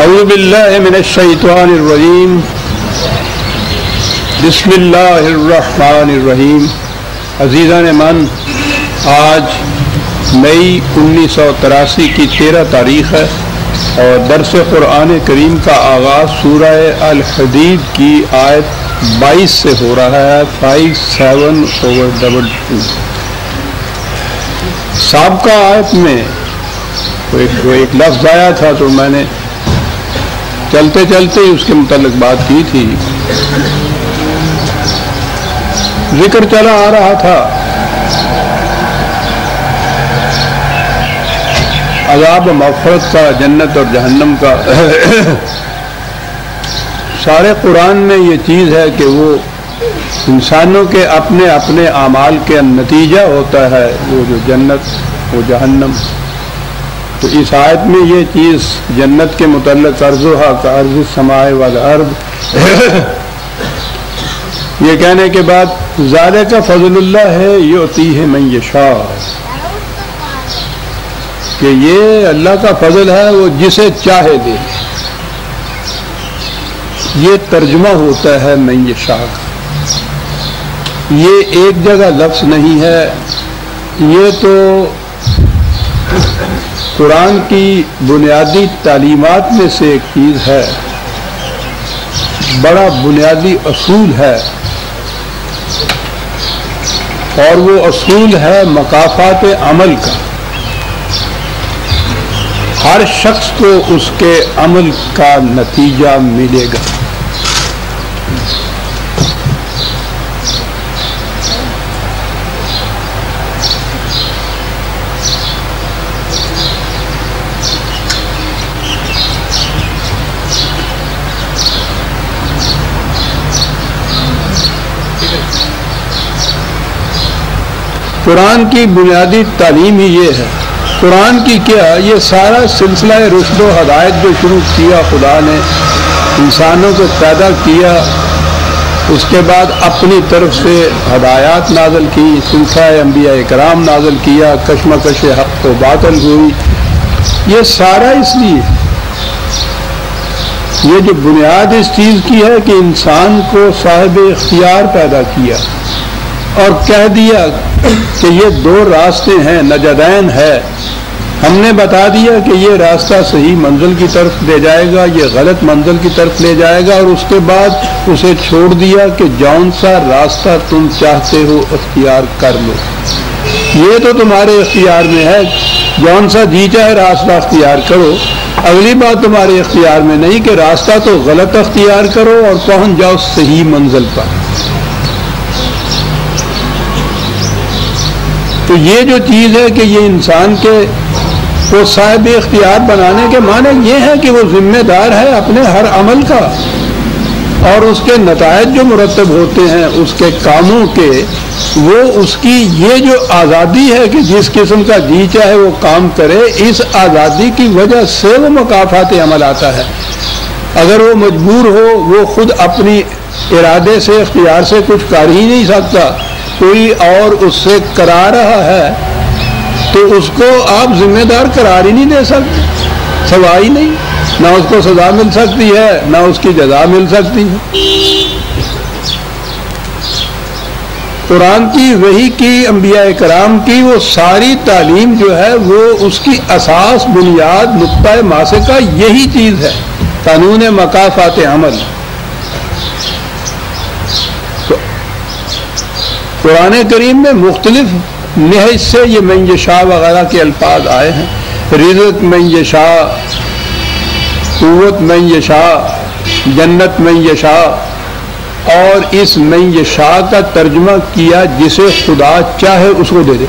اعوذ باللہ من الشیطان الرجیم بسم اللہ الرحمن الرحیم۔ عزیزان من، آج مئی 1983 کی 13 تاریخ ہے اور درس قرآن کریم کا آغاز سورہ الحدید کی آیت 22 سے ہو رہا ہے، 57/22۔ سابقہ آیت میں ایک لفظ آیا تھا تو میں نے چلتے چلتے اس کے متعلق بات کی تھی۔ ذکر چلا آ رہا تھا عذاب و مغفرت کا، جنت اور جہنم کا۔ سارے قرآن میں یہ چیز ہے کہ وہ انسانوں کے اپنے اپنے اعمال کے نتیجہ ہوتا ہے، وہ جو جنت وہ جہنم۔ تو اس آیت میں یہ چیز جنت کے متعلق ارضھا کارض السماء والارض، یہ کہنے کے بعد ذالک فضل اللہ ہے یؤتیہ من یشاء، کہ یہ اللہ کا فضل ہے، وہ جسے چاہے دے۔ یہ ترجمہ ہوتا ہے من یشاء کا، یہ ایک جگہ لفظ نہیں ہے، یہ تو قرآن کی بنیادی تعلیمات میں سے ایک چیز ہے، بڑا بنیادی اصول ہے، اور وہ اصول ہے مکافات عمل کا۔ ہر شخص کو اس کے عمل کا نتیجہ ملے گا۔ قرآن کی بنیادی تعلیم ہی یہ ہے۔ قرآن کی کیا، یہ سارا سلسلہ رشد و ہدایت جو شروع کیا خدا نے، انسانوں کو پیدا کیا، اس کے بعد اپنی طرف سے ہدایات نازل کی، سلسلہ انبیاء کرام نازل کیا، کشمکش حق و باطل ہوئی، یہ سارا اس لیے، یہ جو بنیاد اس چیز کی ہے کہ انسان کو صاحب اختیار پیدا کیا اور کہہ دیا کہ یہ دو راستے ہیں، نجدین ہے۔ ہم نے بتا دیا کہ یہ راستہ صحیح منزل کی طرف لے جائے گا، یہ غلط منزل کی طرف لے جائے گا، اور اس کے بعد اسے چھوڑ دیا کہ جون سا راستہ تم چاہتے ہو اختیار کر لو، یہ تو تمہارے اختیار میں ہے، جون سا جی چاہے راستہ اختیار کرو۔ اگلی بات تمہارے اختیار میں نہیں کہ راستہ تو غلط اختیار کرو اور پہنچ جاؤ صحیح منزل پر۔ تو یہ جو چیز ہے کہ یہ انسان کے کو صاحب اختیار بنانے کے معنی یہ ہے کہ وہ ذمہ دار ہے اپنے ہر عمل کا، اور اس کے نتائج جو مرتب ہوتے ہیں اس کے کاموں کے، وہ اس کی یہ جو آزادی ہے کہ جس قسم کا جی چاہے وہ کام کرے، اس آزادی کی وجہ سے وہ مکافات عمل آتا ہے۔ اگر وہ مجبور ہو، وہ خود اپنی ارادے سے اختیار سے کچھ کر ہی نہیں سکتا، کوئی اور اس سے کرا رہا ہے، تو اس کو آپ ذمہ دار قرار ہی نہیں دے سکتے، سوا ہی نہیں، نہ اس کو سزا مل سکتی ہے نہ اس کی جزا مل سکتی ہے۔ قرآن کی وحی کی، انبیاء کرام کی وہ ساری تعلیم جو ہے وہ اس کی اساس، بنیاد، نقطہ ماسے کا یہی چیز ہے، قانون مکافات عمل۔ قرآن کریم میں مختلف نہج سے یہ من یشاء وغیرہ کے الفاظ آئے ہیں، رزق من یشاء، قوت من یشاء، جنت من یشاء، اور اس من یشاء کا ترجمہ کیا جسے خدا چاہے اس کو دے دے۔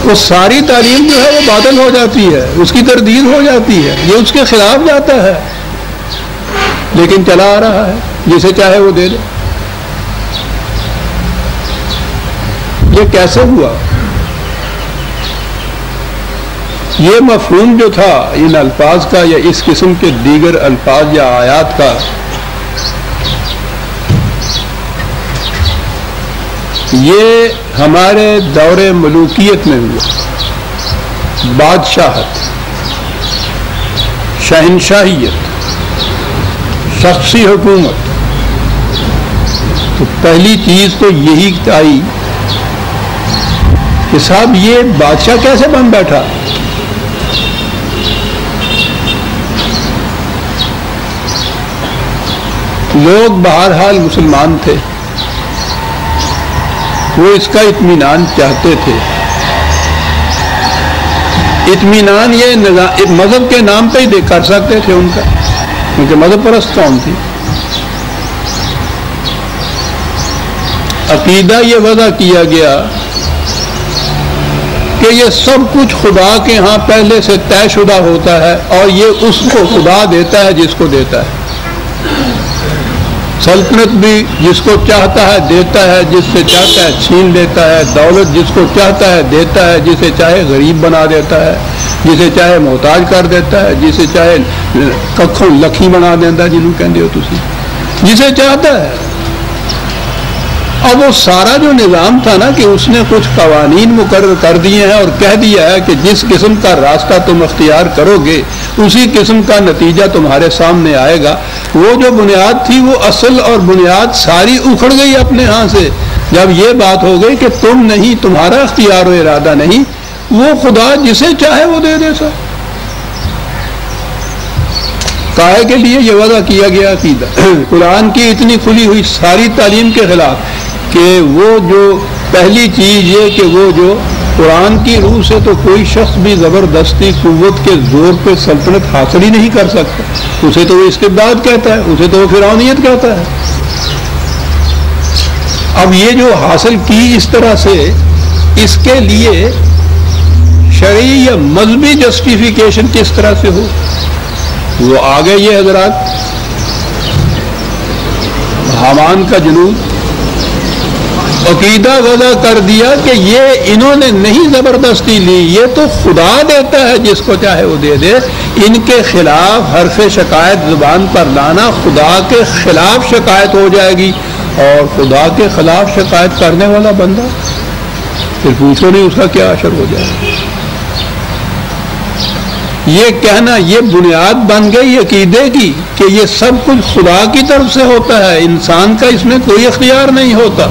وہ ساری تعلیم جو ہے وہ باطل ہو جاتی ہے، اس کی تردید ہو جاتی ہے، یہ اس کے خلاف جاتا ہے، لیکن چلا آ رہا ہے، جسے چاہے وہ دے دے۔ یہ کیسے ہوا؟ یہ مفہوم جو تھا ان الفاظ کا یا اس قسم کے دیگر الفاظ یا آیات کا، یہ ہمارے دور ملوکیت میں ہوا، بادشاہت، شہنشاہیت، شخصی حکومت، تو پہلی چیز تو یہی آئی کہ صاحب یہ بادشاہ کیسے بن بیٹھا؟ لوگ بہرحال مسلمان تھے، وہ اس کا اطمینان چاہتے تھے۔ اطمینان یہ مذہب کے نام پہ ہی کر سکتے تھے ان کا، کیونکہ مذہب پرست قوم تھی۔ عقیدہ یہ وضع کیا گیا کہ یہ سب کچھ خدا کے ہاں پہلے سے طے شدہ ہوتا ہے، اور یہ اس کو خدا دیتا ہے جس کو دیتا ہے۔ سلطنت بھی جس کو چاہتا ہے دیتا ہے، جس سے چاہتا ہے چھین لیتا ہے۔ دولت جس کو چاہتا ہے دیتا ہے، جسے چاہے غریب بنا دیتا ہے، جسے چاہے محتاج کر دیتا ہے، جسے چاہے ککھوں لکھی بنا دیتا ہے، جنہوں کہندے ہو تسی، جسے چاہتا ہے۔ اب وہ سارا جو نظام تھا نا کہ اس نے کچھ قوانین مقرر کر دیے ہیں اور کہہ دیا ہے کہ جس قسم کا راستہ تم اختیار کرو گے اسی قسم کا نتیجہ تمہارے سامنے آئے گا۔ وہ جو بنیاد تھی وہ اصل اور بنیاد ساری اکھڑ گئی اپنے ہاں سے، جب یہ بات ہو گئی کہ تم نہیں، تمہارا اختیار و ارادہ نہیں، وہ خدا جسے چاہے وہ دے دے سا۔ کاہے کے لیے یہ وضع کیا گیا عقیدہ قرآن کی اتنی کھلی ہوئی ساری تعلیم کے خلاف، کہ وہ جو پہلی چیز یہ کہ وہ جو قرآن کی روح سے تو کوئی شخص بھی زبردستی قوت کے زور پہ سلطنت حاصل ہی نہیں کر سکتا، اسے تو وہ استبداد کہتا ہے، اسے تو وہ فرعونیت کہتا ہے۔ اب یہ جو حاصل کی اس طرح سے، اس کے لیے شرعی یا مذہبی جسٹیفیکیشن کس طرح سے ہو، وہ آگے یہ حضرات حامان کا جنود عقیدہ وضع کر دیا کہ یہ انہوں نے نہیں زبردستی لی، یہ تو خدا دیتا ہے جس کو چاہے وہ دے دے۔ ان کے خلاف حرف شکایت زبان پر لانا خدا کے خلاف شکایت ہو جائے گی، اور خدا کے خلاف شکایت کرنے والا بندہ پھر پوچھو نہیں اس کا کیا اثر ہو جائے گا۔ یہ کہنا یہ بنیاد بن گئی عقیدے کی کہ یہ سب کچھ خدا کی طرف سے ہوتا ہے، انسان کا اس میں کوئی اختیار نہیں ہوتا۔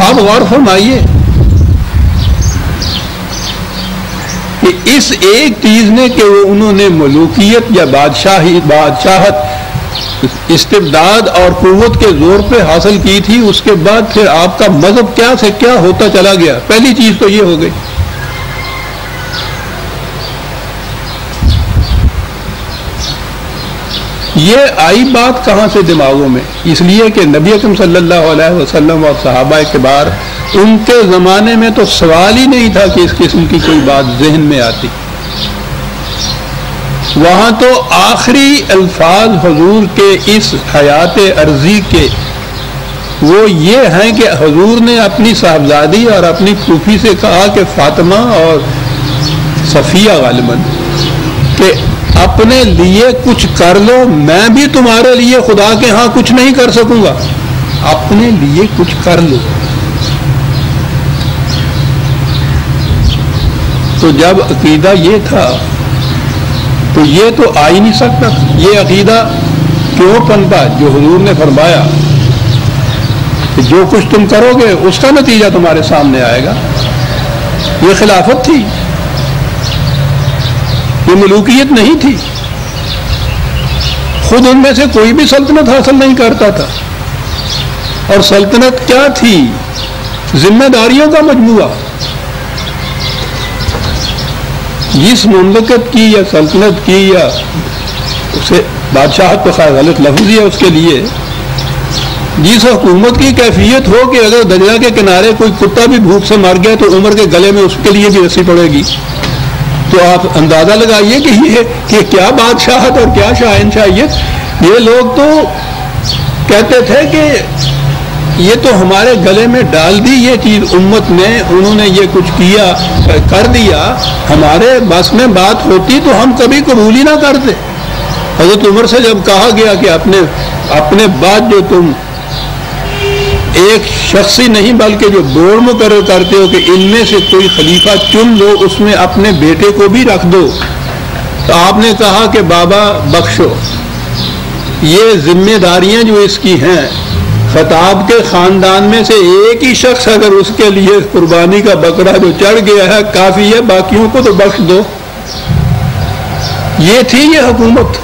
آپ غور فرمائیے کہ اس ایک چیز نے کہ انہوں نے ملوکیت یا بادشاہت استبداد اور قوت کے زور پہ حاصل کی تھی، اس کے بعد پھر آپ کا مذہب کیا سے کیا ہوتا چلا گیا۔ پہلی چیز تو یہ ہو گئی۔ یہ آئی بات کہاں سے دماغوں میں؟ اس لیے کہ نبی اکرم صلی اللہ علیہ وسلم اور صحابہ کبار، ان کے زمانے میں تو سوال ہی نہیں تھا کہ اس قسم کی کوئی بات ذہن میں آتی۔ وہاں تو آخری الفاظ حضور کے اس حیات عرضی کے وہ یہ ہیں کہ حضور نے اپنی صاحبزادی اور اپنی پھوپھی سے کہا کہ فاطمہ اور صفیہ غالباً کہ اپنے لیے کچھ کر لو، میں بھی تمہارے لیے خدا کے ہاں کچھ نہیں کر سکوں گا، اپنے لیے کچھ کر لو۔ تو جب عقیدہ یہ تھا تو یہ تو آ ہی نہیں سکتا۔ یہ عقیدہ کیوں پنپا؟ جو حضور نے فرمایا کہ جو کچھ تم کرو گے اس کا نتیجہ تمہارے سامنے آئے گا۔ یہ خلافت تھی، یہ ملوکیت نہیں تھی۔ خود ان میں سے کوئی بھی سلطنت حاصل نہیں کرتا تھا، اور سلطنت کیا تھی؟ ذمہ داریوں کا مجموعہ۔ جس مملکت کی یا سلطنت کی یا اسے بادشاہت تو خیر غلط لفظ ہی ہے اس کے لیے، جس حکومت کی کیفیت ہو کہ اگر دریا کے کنارے کوئی کتا بھی بھوک سے مر گیا تو عمر کے گلے میں اس کے لیے بھی رسی پڑے گی، تو آپ اندازہ لگائیے کہ کیا بادشاہت اور کیا شاہنشاہیت۔ یہ لوگ تو کہتے تھے کہ یہ تو ہمارے گلے میں ڈال دی یہ چیز امت نے، انہوں نے یہ کچھ کیا کر دیا، ہمارے بس میں بات ہوتی تو ہم کبھی قبول ہی نہ کرتے۔ حضرت عمر سے جب کہا گیا کہ اپنے بعد جو تم ایک شخصی نہیں بلکہ جو بورڈ مقرر کرتے ہو کہ ان میں سے کوئی خلیفہ چن لو، اس میں اپنے بیٹے کو بھی رکھ دو، تو آپ نے کہا کہ بابا بخشو، یہ ذمہ داریاں جو اس کی ہیں، خطاب کے خاندان میں سے ایک ہی شخص اگر اس کے لیے قربانی کا بکرا جو چڑھ گیا ہے کافی ہے، باقیوں کو تو بخش دو۔ یہ تھی یہ حکومت،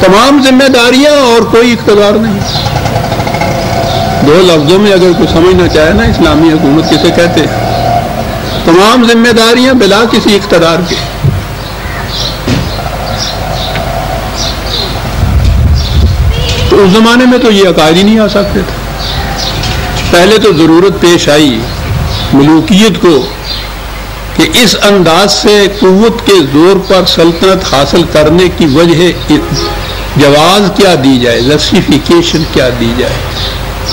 تمام ذمہ داریاں اور کوئی اقتدار نہیں۔ دو لفظوں میں اگر کوئی سمجھنا چاہے نا اسلامی حکومت کسے کہتے ہیں، تمام ذمہ داریاں بلا کسی اقتدار کے۔ تو اس زمانے میں تو یہ عقائد ہی نہیں آ سکتے تھے۔ پہلے تو ضرورت پیش آئی ملوکیت کو کہ اس انداز سے قوت کے زور پر سلطنت حاصل کرنے کی وجہ جواز کیا دی جائے، جسٹیفیکیشن کیا دی جائے۔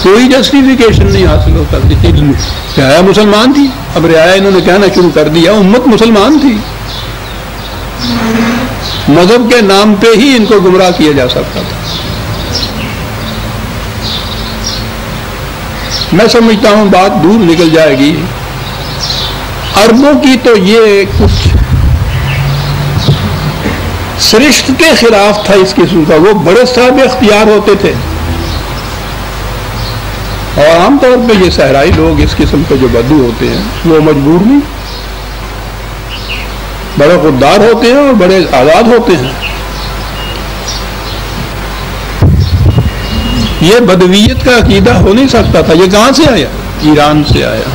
کوئی جسٹیفیکیشن نہیں حاصل ہو کرتی تھی۔ رعایا مسلمان تھی، اب رعایا انہوں نے کہنا شروع کر دیا، امت مسلمان تھی، مذہب کے نام پہ ہی ان کو گمراہ کیا جا سکتا تھا۔ میں سمجھتا ہوں بات دور نکل جائے گی۔ عربوں کی تو یہ کچھ سرشت کے خلاف تھا اس قسم کا، وہ بڑے صاحب اختیار ہوتے تھے، اور عام طور پہ یہ صحرائی لوگ اس قسم کے جو بدو ہوتے ہیں وہ مجبور نہیں، بڑے خوددار ہوتے ہیں اور بڑے آزاد ہوتے ہیں۔ یہ بدویت کا عقیدہ ہو نہیں سکتا تھا۔ یہ کہاں سے آیا؟ ایران سے آیا۔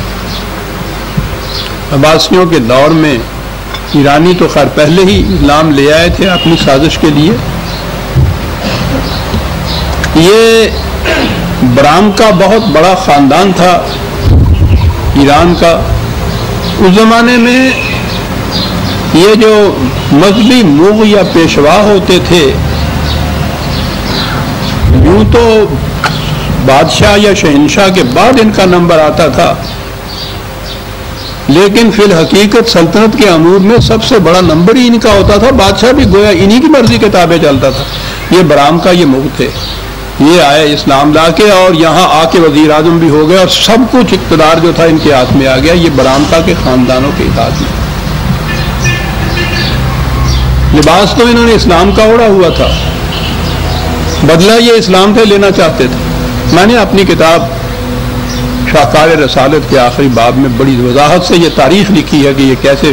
عباسیوں کے دور میں ایرانی تو خیر پہلے ہی اسلام لے آئے تھے اپنی سازش کے لیے۔ یہ برام کا بہت بڑا خاندان تھا ایران کا۔ اس زمانے میں یہ جو مذہبی موغ یا پیشوا ہوتے تھے، یوں تو بادشاہ یا شہنشاہ کے بعد ان کا نمبر آتا تھا، لیکن فی الحقیقت سلطنت کے امور میں سب سے بڑا نمبر ہی ان کا ہوتا تھا۔ بادشاہ بھی گویا انہی کی مرضی کے تابع چلتا تھا۔ یہ برام کا یہ موغ تھے، یہ آئے اسلام لا کے اور یہاں آ کے وزیر اعظم بھی ہو گئے اور سب کچھ اقتدار جو تھا ان کے ہاتھ میں آ گیا۔ یہ برامتا کے خاندانوں کے ہاتھ میں۔ لباس تو انہوں نے اسلام کا اوڑا ہوا تھا، بدلہ یہ اسلام سے لینا چاہتے تھے۔ میں نے اپنی کتاب شاہکار رسالت کے آخری باب میں بڑی وضاحت سے یہ تاریخ لکھی ہے کہ یہ کیسے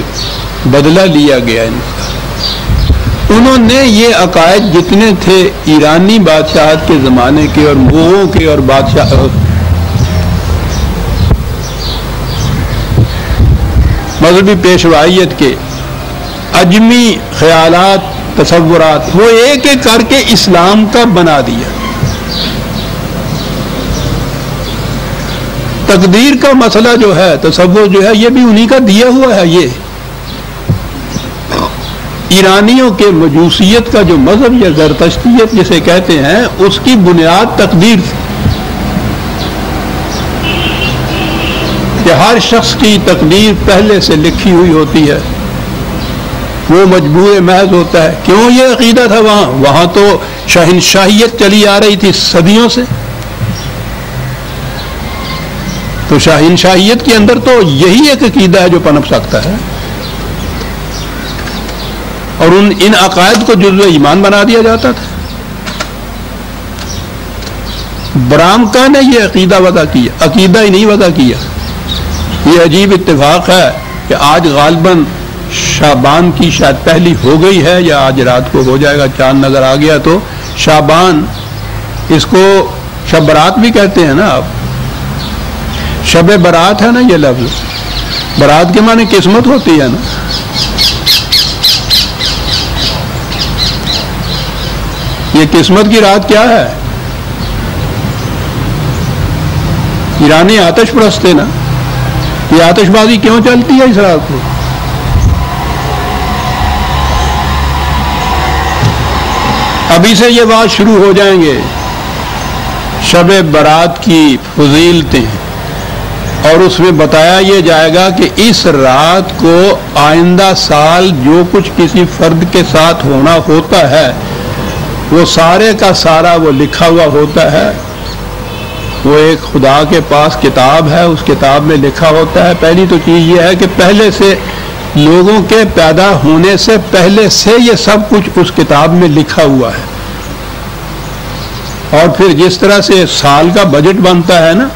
بدلہ لیا گیا ان کا۔ انہوں نے یہ عقائد جتنے تھے ایرانی بادشاہت کے زمانے کے اور موغوں کے اور بادشاہ مذہبی پیشوائیت کے اجمی خیالات تصورات، وہ ایک ایک کر کے اسلام کا بنا دیا۔ تقدیر کا مسئلہ جو ہے، تصور جو ہے، یہ بھی انہی کا دیا ہوا ہے۔ یہ ایرانیوں کے مجوسیت کا جو مذہب یا زرتشتیت جسے کہتے ہیں، اس کی بنیاد تقدیر تھی کہ ہر شخص کی تقدیر پہلے سے لکھی ہوئی ہوتی ہے، وہ مجبور محض ہوتا ہے۔ کیوں یہ عقیدہ تھا وہاں تو شہنشاہیت چلی آ رہی تھی صدیوں سے، تو شہنشاہیت کے اندر تو یہی ایک عقیدہ ہے جو پنپ سکتا ہے، اور ان عقائد کو جزو ایمان بنا دیا جاتا تھا۔ برامکا نے یہ عقیدہ وضع کیا، عقیدہ ہی نہیں وضع کیا۔ یہ عجیب اتفاق ہے کہ آج غالباً شعبان کی شاید پہلی ہو گئی ہے یا آج رات کو ہو جائے گا، چاند نظر آ گیا تو شعبان، اس کو شب برات بھی کہتے ہیں نا آپ، شب برات ہے نا یہ لفظ، برات کے معنی قسمت ہوتی ہے نا۔ یہ قسمت کی رات کیا ہے؟ ایرانی آتش پرست ہے نا، یہ آتش بازی کیوں چلتی ہے اس رات کو؟ ابھی سے یہ بات شروع ہو جائیں گے، شب برات کی فضیلتیں، اور اس میں بتایا یہ جائے گا کہ اس رات کو آئندہ سال جو کچھ کسی فرد کے ساتھ ہونا ہوتا ہے وہ سارے کا سارا وہ لکھا ہوا ہوتا ہے، وہ ایک خدا کے پاس کتاب ہے، اس کتاب میں لکھا ہوتا ہے، پہلی تو چیز یہ ہے کہ پہلے سے لوگوں کے پیدا ہونے سے پہلے سے یہ سب کچھ اس کتاب میں لکھا ہوا ہے. اور پھر جس طرح سے سال کا بجٹ بنتا ہے نا،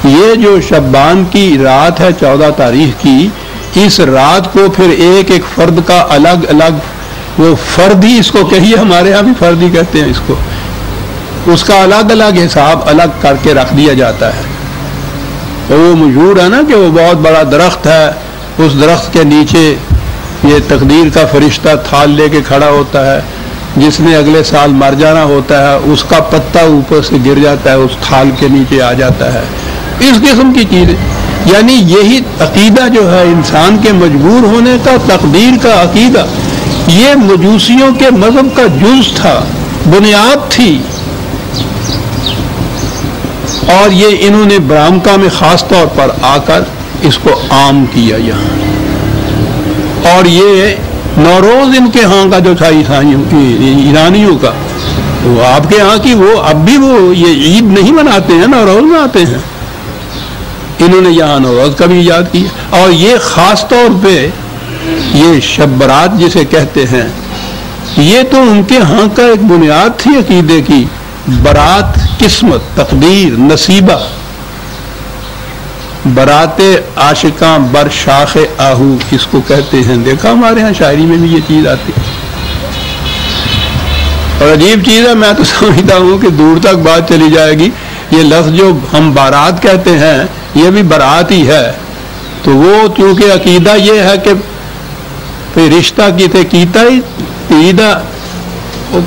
یہ جو شعبان کی رات ہے 14 تاریخ کی، اس رات کو پھر ایک ایک فرد کا الگ الگ، وہ فرد ہی اس کو کہیے، ہمارے ہاں بھی فرد ہی کہتے ہیں اس کو، اس کا الگ الگ حساب الگ کر کے رکھ دیا جاتا ہے. تو وہ مشہور ہے نا کہ وہ بہت بڑا درخت ہے، اس درخت کے نیچے یہ تقدیر کا فرشتہ تھال لے کے کھڑا ہوتا ہے، جس نے اگلے سال مر جانا ہوتا ہے اس کا پتا اوپر سے گر جاتا ہے، اس تھال کے نیچے آ جاتا ہے. اس قسم کی چیزیں، یعنی یہی عقیدہ جو ہے انسان کے مجبور ہونے کا، تقدیر کا عقیدہ، یہ مجوسیوں کے مذہب کا جز تھا، بنیاد تھی. اور یہ انہوں نے برامکا میں خاص طور پر آ کر اس کو عام کیا یہاں. اور یہ نوروز ان کے ہاں کا جو تھا عیسائیوں کی، ایرانیوں کا، وہ آپ کے ہاں کی، وہ اب بھی وہ یہ عید نہیں مناتے ہیں، نوروز مناتے ہیں. انہوں نے یہاں نوروز کا بھی ایجاد کیا. اور یہ خاص طور پہ یہ شب برات جسے کہتے ہیں، یہ تو ان کے ہاں کا ایک بنیاد تھی عقیدے کی. برات قسمت، تقدیر، نصیبہ. برات عاشقاں بر شاخ آہو اس کو کہتے ہیں. دیکھا ہمارے ہاں شاعری میں بھی یہ چیز آتی ہے. اور عجیب چیز ہے، میں تو سمجھتا ہوں کہ دور تک بات چلی جائے گی. یہ لفظ جو ہم بارات کہتے ہیں یہ بھی برات ہی ہے. تو وہ چونکہ عقیدہ یہ ہے کہ رشتہ کیتے کیتا ہی عیدہ، وہ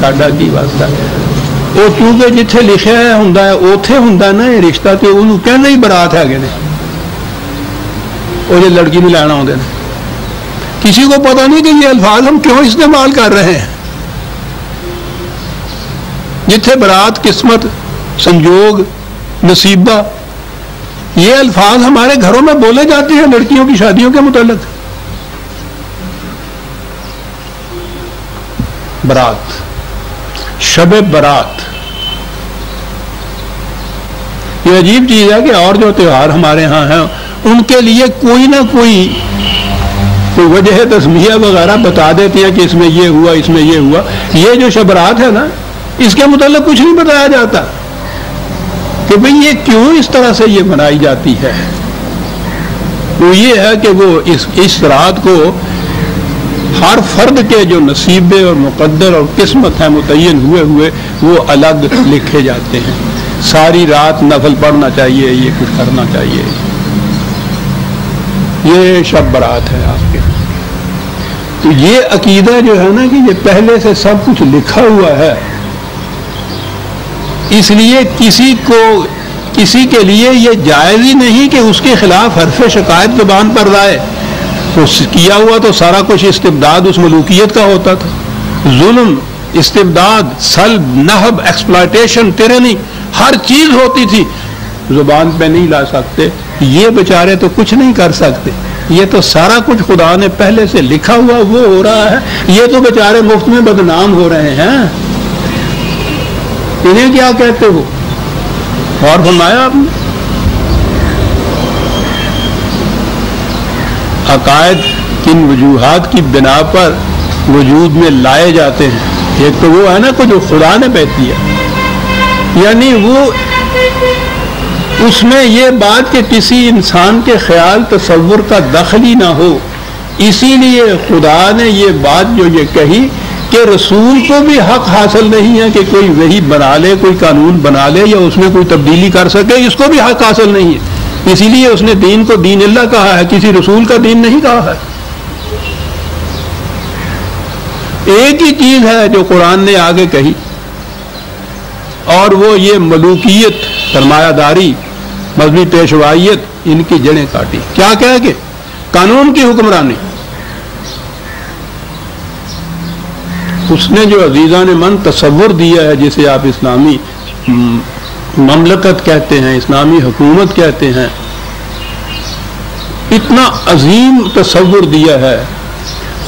ساڈا کی واسطہ. وہ چونکہ جتھے لکھیا ہے ہوندا ہے اوتھے ہوندا نا یہ رشتہ، تے انہوں کہندے ہی برات ہے نے. وہ جو لڑکی نوں لینا آوندے نے، کسی کو پتہ نہیں کہ یہ الفاظ ہم کیوں استعمال کر رہے ہیں. جتھے برات، قسمت، سنجوگ، نصیبہ، یہ الفاظ ہمارے گھروں میں بولے جاتے ہیں لڑکیوں کی شادیوں کے متعلق. برات، شب برات، یہ عجیب چیز ہے کہ اور جو تہوار ہمارے ہاں ہیں ان کے لیے کوئی نہ کوئی وجہ تسمیہ وغیرہ بتا دیتے ہیں کہ اس میں یہ ہوا، اس میں یہ ہوا. یہ جو شب برات ہے نا، اس کے متعلق کچھ نہیں بتایا جاتا کہ بھئی یہ کیوں اس طرح سے یہ منائی جاتی ہے. وہ یہ ہے کہ وہ اس رات کو ہر فرد کے جو نصیبے اور مقدر اور قسمت ہیں متعین ہوئے وہ الگ لکھے جاتے ہیں. ساری رات نفل پڑھنا چاہیے، یہ کچھ کرنا چاہیے. یہ شب برات ہے آپ کے. تو یہ عقیدہ جو ہے نا کہ یہ پہلے سے سب کچھ لکھا ہوا ہے، اس لیے کسی کے لیے یہ جائز ہی نہیں کہ اس کے خلاف حرف شکایت زبان پر لائے. تو کیا ہوا تو سارا کچھ استبداد اس ملوکیت کا ہوتا تھا. ظلم، استبداد، سلب، نہب، ایکسپلائٹیشن، ٹیرنی، ہر چیز ہوتی تھی. زبان پہ نہیں لا سکتے. یہ بیچارے تو کچھ نہیں کر سکتے. یہ تو سارا کچھ خدا نے پہلے سے لکھا ہوا وہ ہو رہا ہے. یہ تو بیچارے مفت میں بدنام ہو رہے ہیں. انہیں کیا کہتے ہو؟ اور فرمایا آپ نے عقائد کن وجوہات کی بنا پر وجود میں لائے جاتے ہیں. ایک تو وہ ہے نا کہ جو خدا نے پیدا کیا، یعنی وہ اس میں یہ بات کہ کسی انسان کے خیال تصور کا دخل ہی نہ ہو. اسی لیے خدا نے یہ بات جو یہ کہی کہ رسول کو بھی حق حاصل نہیں ہے کہ کوئی وحی بنا لے، کوئی قانون بنا لے یا اس میں کوئی تبدیلی کر سکے. اس کو بھی حق حاصل نہیں ہے. اسی لیے اس نے دین کو دین اللہ کہا ہے، کسی رسول کا دین نہیں کہا ہے. ایک ہی چیز ہے جو قرآن نے آگے کہی، اور وہ یہ ملوکیت، سرمایہ داری، مذہبی پیشوائیت، ان کی جڑیں کاٹی. کیا کہہ کے؟ قانون کی حکمرانی. اس نے جو عزیزان من تصور دیا ہے، جسے آپ اسلامی مملکت کہتے ہیں، اسلامی حکومت کہتے ہیں، اتنا عظیم تصور دیا ہے.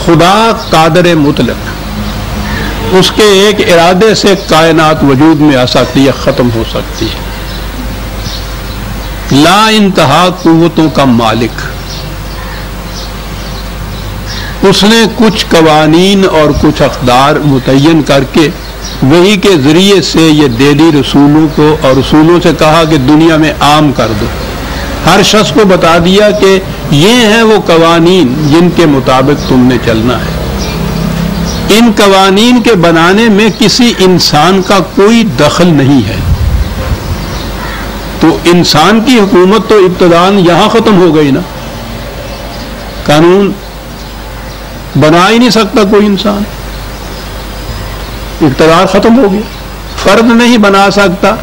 خدا قادر مطلق، اس کے ایک ارادے سے کائنات وجود میں آ سکتی ہے، ختم ہو سکتی ہے۔ لا انتہا قوتوں کا مالک، اس نے کچھ قوانین اور کچھ اقدار متعین کر کے وہی کے ذریعے سے یہ دے دی رسولوں کو، اور رسولوں سے کہا کہ دنیا میں عام کر دو۔ ہر شخص کو بتا دیا کہ یہ ہیں وہ قوانین جن کے مطابق تم نے چلنا ہے۔ ان قوانین کے بنانے میں کسی انسان کا کوئی دخل نہیں ہے۔ تو انسان کی حکومت تو ابتداءً یہاں ختم ہو گئی نا، قانون بنا ہی نہیں سکتا کوئی انسان، اقتدار ختم ہو گیا۔ فرد نہیں بنا سکتا،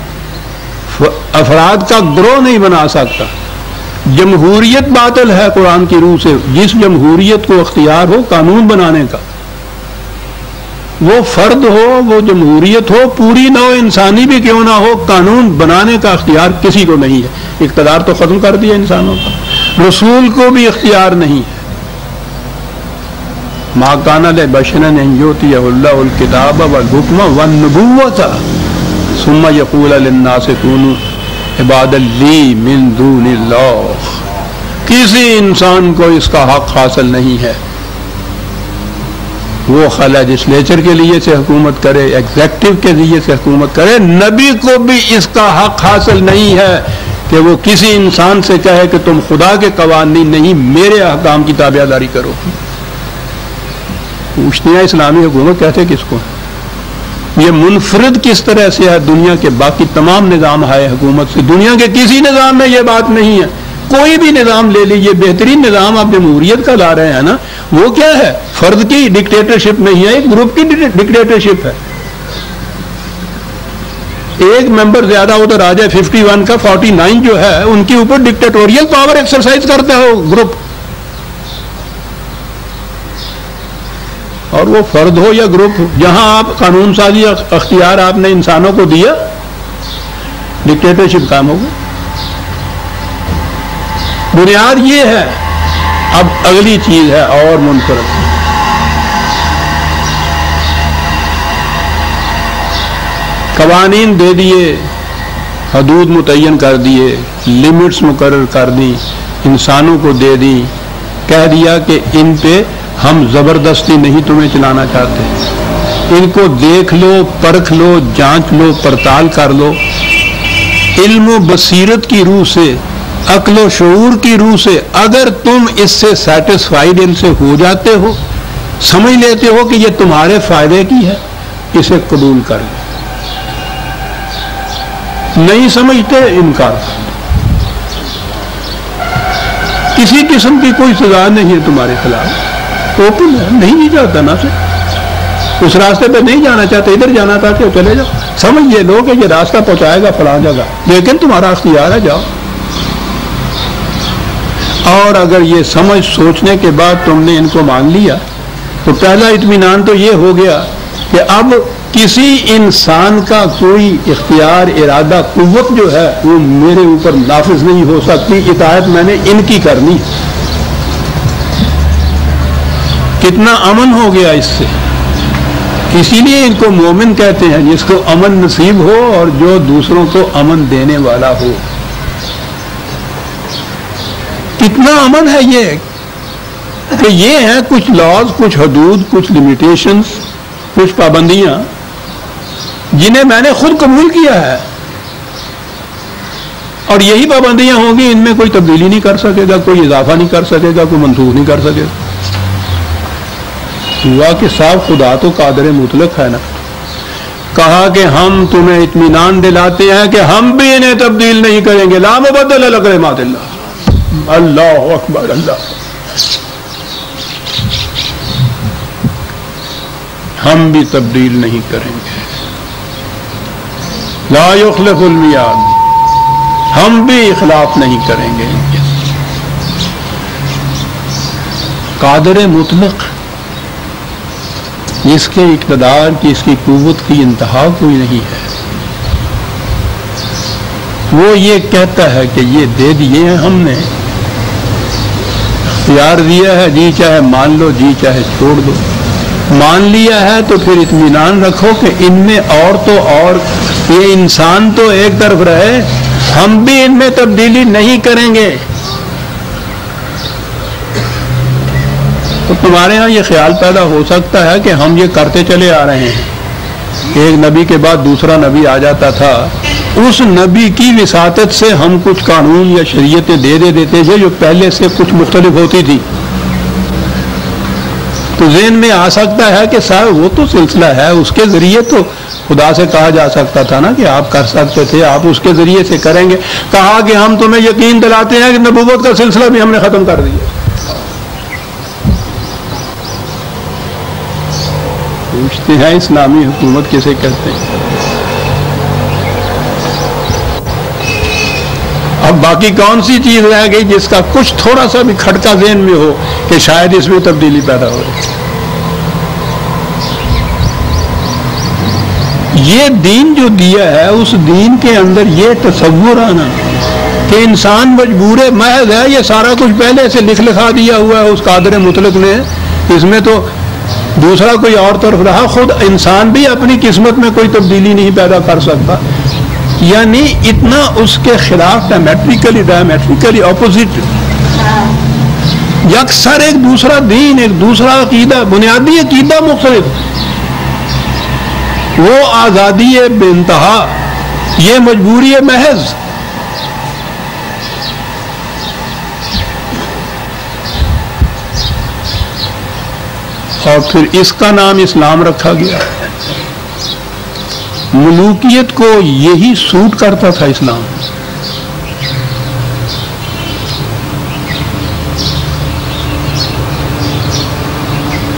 افراد کا گروہ نہیں بنا سکتا۔ جمہوریت باطل ہے قرآن کی روح سے۔ جس جمہوریت کو اختیار ہو قانون بنانے کا، وہ فرد ہو، وہ جمہوریت ہو، پوری نوع انسانی بھی کیوں نہ ہو، قانون بنانے کا اختیار کسی کو نہیں ہے۔ اقتدار تو ختم کر دیا انسانوں کا، رسول کو بھی اختیار نہیں ہے۔ ما کان لبشر ان یؤتیہ اللہ الکتاب والحکم والنبوۃ ثم یقول للناس کونوا عبادا لی من دون اللہ۔ کسی انسان کو اس کا حق حاصل نہیں ہے، وہ لیجسلیچر کے لیے سے حکومت کرے، ایگزیکٹو کے لیے سے حکومت کرے، نبی کو بھی اس کا حق حاصل نہیں ہے کہ وہ کسی انسان سے کہے کہ تم خدا کے قوانین نہیں میرے احکام کی تابع داری کرو۔ پوچھتے ہیں اسلامی حکومت کہتے کس کو؟ یہ منفرد کس طرح سے ہے دنیا کے باقی تمام نظام ہے حکومت سے؟ دنیا کے کسی نظام میں یہ بات نہیں ہے۔ کوئی بھی نظام لے لیجیے، بہترین نظام آپ جمہوریت کا لا رہے ہیں نا، وہ کیا ہے؟ فرد کی ڈکٹیٹرشپ نہیں ہے، ایک گروپ کی ڈکٹیٹرشپ ہے۔ ایک ممبر زیادہ ادھر آ جائے 51 کا 49 جو ہے ان کے اوپر ڈکٹیٹوریل پاور ایکسرسائز کرتے ہو گروپ، اور وہ فرد ہو یا گروپ ہو، جہاں آپ قانون سازی اختیار آپ نے انسانوں کو دیا، ڈکٹیٹرشپ کام ہوگا۔ بنیاد یہ ہے۔ اب اگلی چیز ہے اور منفرد، قوانین دے دیے، حدود متعین کر دیے، لمٹس مقرر کر دی، انسانوں کو دے دی، کہہ دیا کہ ان پہ ہم زبردستی نہیں تمہیں چلانا چاہتے، ان کو دیکھ لو، پرکھ لو، جانچ لو، پڑتال کر لو، علم و بصیرت کی روح سے، عقل و شعور کی روح سے اگر تم اس سے سیٹسفائیڈ ان سے ہو جاتے ہو، سمجھ لیتے ہو کہ یہ تمہارے فائدے کی ہے، اسے قبول کر لو، نہیں سمجھتے انکار کر لو۔ کسی قسم کی کوئی سزا نہیں ہے تمہارے خلاف، اوپن ہے، نہیں جاتا نا سے اس راستے پہ نہیں جانا چاہتے، ادھر جانا چاہتے ہو چلے جاؤ، سمجھ یہ لو کہ یہ راستہ پہنچائے گا فلاں جگہ، لیکن تمہارا اختیار ہے، جاؤ۔ اور اگر یہ سمجھ سوچنے کے بعد تم نے ان کو مان لیا تو پہلا اطمینان تو یہ ہو گیا کہ اب کسی انسان کا کوئی اختیار، ارادہ، قوت جو ہے وہ میرے اوپر نافذ نہیں ہو سکتی، اطاعت میں نے ان کی کرنی۔ کتنا امن ہو گیا اس سے۔ اسی لیے ان کو مومن کہتے ہیں، جس کو امن نصیب ہو اور جو دوسروں کو امن دینے والا ہو۔ کتنا امن ہے یہ کہ یہ ہیں کچھ لاز، کچھ حدود، کچھ لمیٹیشنز، کچھ پابندیاں جنہیں میں نے خود قبول کیا ہے، اور یہی پابندیاں ہوں گی، ان میں کوئی تبدیلی نہیں کر سکے گا، کوئی اضافہ نہیں کر سکے گا، کوئی منسوخ نہیں کر سکے گا۔ ہوا کہ صاحب خدا تو قادر مطلق ہے نا، کہا کہ ہم تمہیں اطمینان دلاتے ہیں کہ ہم بھی انہیں تبدیل نہیں کریں گے، لا مبدل لکلمات اللہ۔ اللہ اکبر، اللہ، ہم بھی تبدیل نہیں کریں گے، لا یخلف المیعاد، ہم بھی اخلاف نہیں کریں گے۔ قادر مطلق، اس کے اقتدار کی، اس کی قوت کی انتہا کوئی نہیں ہے۔ وہ یہ کہتا ہے کہ یہ دے دیے ہیں ہم نے، اختیار دیا ہے، جی چاہے مان لو، جی چاہے چھوڑ دو۔ مان لیا ہے تو پھر اطمینان رکھو کہ ان میں اور یہ انسان تو ایک طرف رہے، ہم بھی ان میں تبدیلی نہیں کریں گے۔ تو تمہارے ہاں یہ خیال پیدا ہو سکتا ہے کہ ہم یہ کرتے چلے آ رہے ہیں، ایک نبی کے بعد دوسرا نبی آ جاتا تھا، اس نبی کی وساطت سے ہم کچھ قانون یا شریعتیں دے دیتے تھے جو پہلے سے کچھ مختلف ہوتی تھی۔ تو ذہن میں آ سکتا ہے کہ صاحب وہ تو سلسلہ ہے، اس کے ذریعے تو خدا سے کہا جا سکتا تھا نا کہ آپ کر سکتے تھے، آپ اس کے ذریعے سے کریں گے۔ کہا کہ ہم تمہیں یقین دلاتے ہیں کہ نبوت کا سلسلہ بھی ہم نے ختم کر دیا۔ پوچھتے ہیں اسلامی حکومت کسے کہتے ہیں؟ اب باقی کون سی چیز رہ گئی جس کا کچھ تھوڑا سا بھی کھٹکا ذہن میں ہو کہ شاید اس میں تبدیلی پیدا ہو رہی؟ یہ دین جو دیا ہے اس دین کے اندر یہ تصور آنا کہ انسان مجبور محض ہے، یہ سارا کچھ پہلے سے لکھا دیا ہوا ہے اس قادر مطلق نے، اس میں تو دوسرا کوئی اور طرف رہا، خود انسان بھی اپنی قسمت میں کوئی تبدیلی نہیں پیدا کر سکتا، یعنی اتنا اس کے خلاف ڈائمیٹریکلی اپوزٹ، یکسر ایک دوسرا دین، ایک دوسرا عقیدہ، بنیادی عقیدہ مختلف، وہ آزادی بے انتہا، یہ مجبوری محض۔ اور پھر اس کا نام اسلام رکھا گیا۔ ملوکیت کو یہی سوٹ کرتا تھا اسلام۔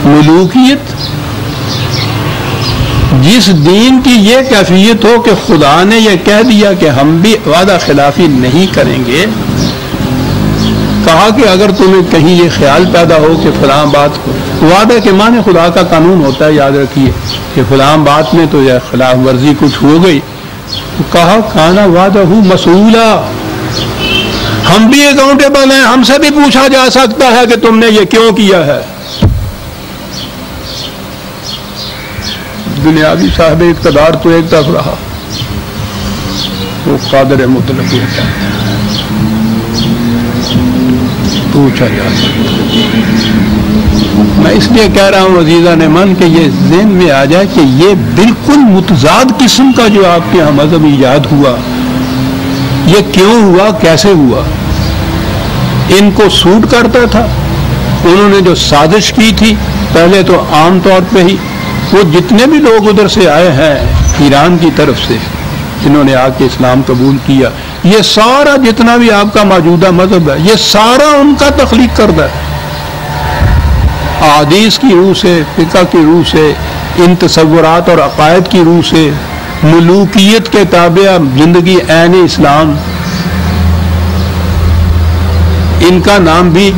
ملوکیت جس دین کی یہ کیفیت ہو کہ خدا نے یہ کہہ دیا کہ ہم بھی وعدہ خلافی نہیں کریں گے، کہا کہ اگر تمہیں کہیں یہ خیال پیدا ہو کہ فلاں بات کو، وعدہ کے معنی خدا کا قانون ہوتا ہے، یاد رکھیے کہ فلاں بات میں تو یہ خلاف ورزی کچھ ہو گئی، تو کہا کانا وعدہ مسئولا، ہم بھی اکاؤنٹیبل ہیں، ہم سے بھی پوچھا جا سکتا ہے کہ تم نے یہ کیوں کیا ہے۔ دنیاوی صاحب اقتدار تو ایک طرف رہا، وہ قادر مطلق ہوتا ہے، پوچھا جا سکتا ہے۔ میں اس لیے کہہ رہا ہوں عزیزان من کہ یہ ذہن میں آ جائے کہ یہ بالکل متضاد قسم کا جو آپ کے یہاں مذہب ایجاد ہوا، یہ کیوں ہوا، کیسے ہوا؟ ان کو سوٹ کرتا تھا، انہوں نے جو سازش کی تھی پہلے تو عام طور پہ ہی وہ جتنے بھی لوگ ادھر سے آئے ہیں ایران کی طرف سے جنہوں نے آ کے اسلام قبول کیا، یہ سارا جتنا بھی آپ کا موجودہ مذہب ہے یہ سارا ان کا تخلیق کردہ ہے، احادیث کی روح سے، فقہ کی روح سے، ان تصورات اور عقائد کی روح سے، ملوکیت کے تابع زندگی عین اسلام۔ ان کا نام بھی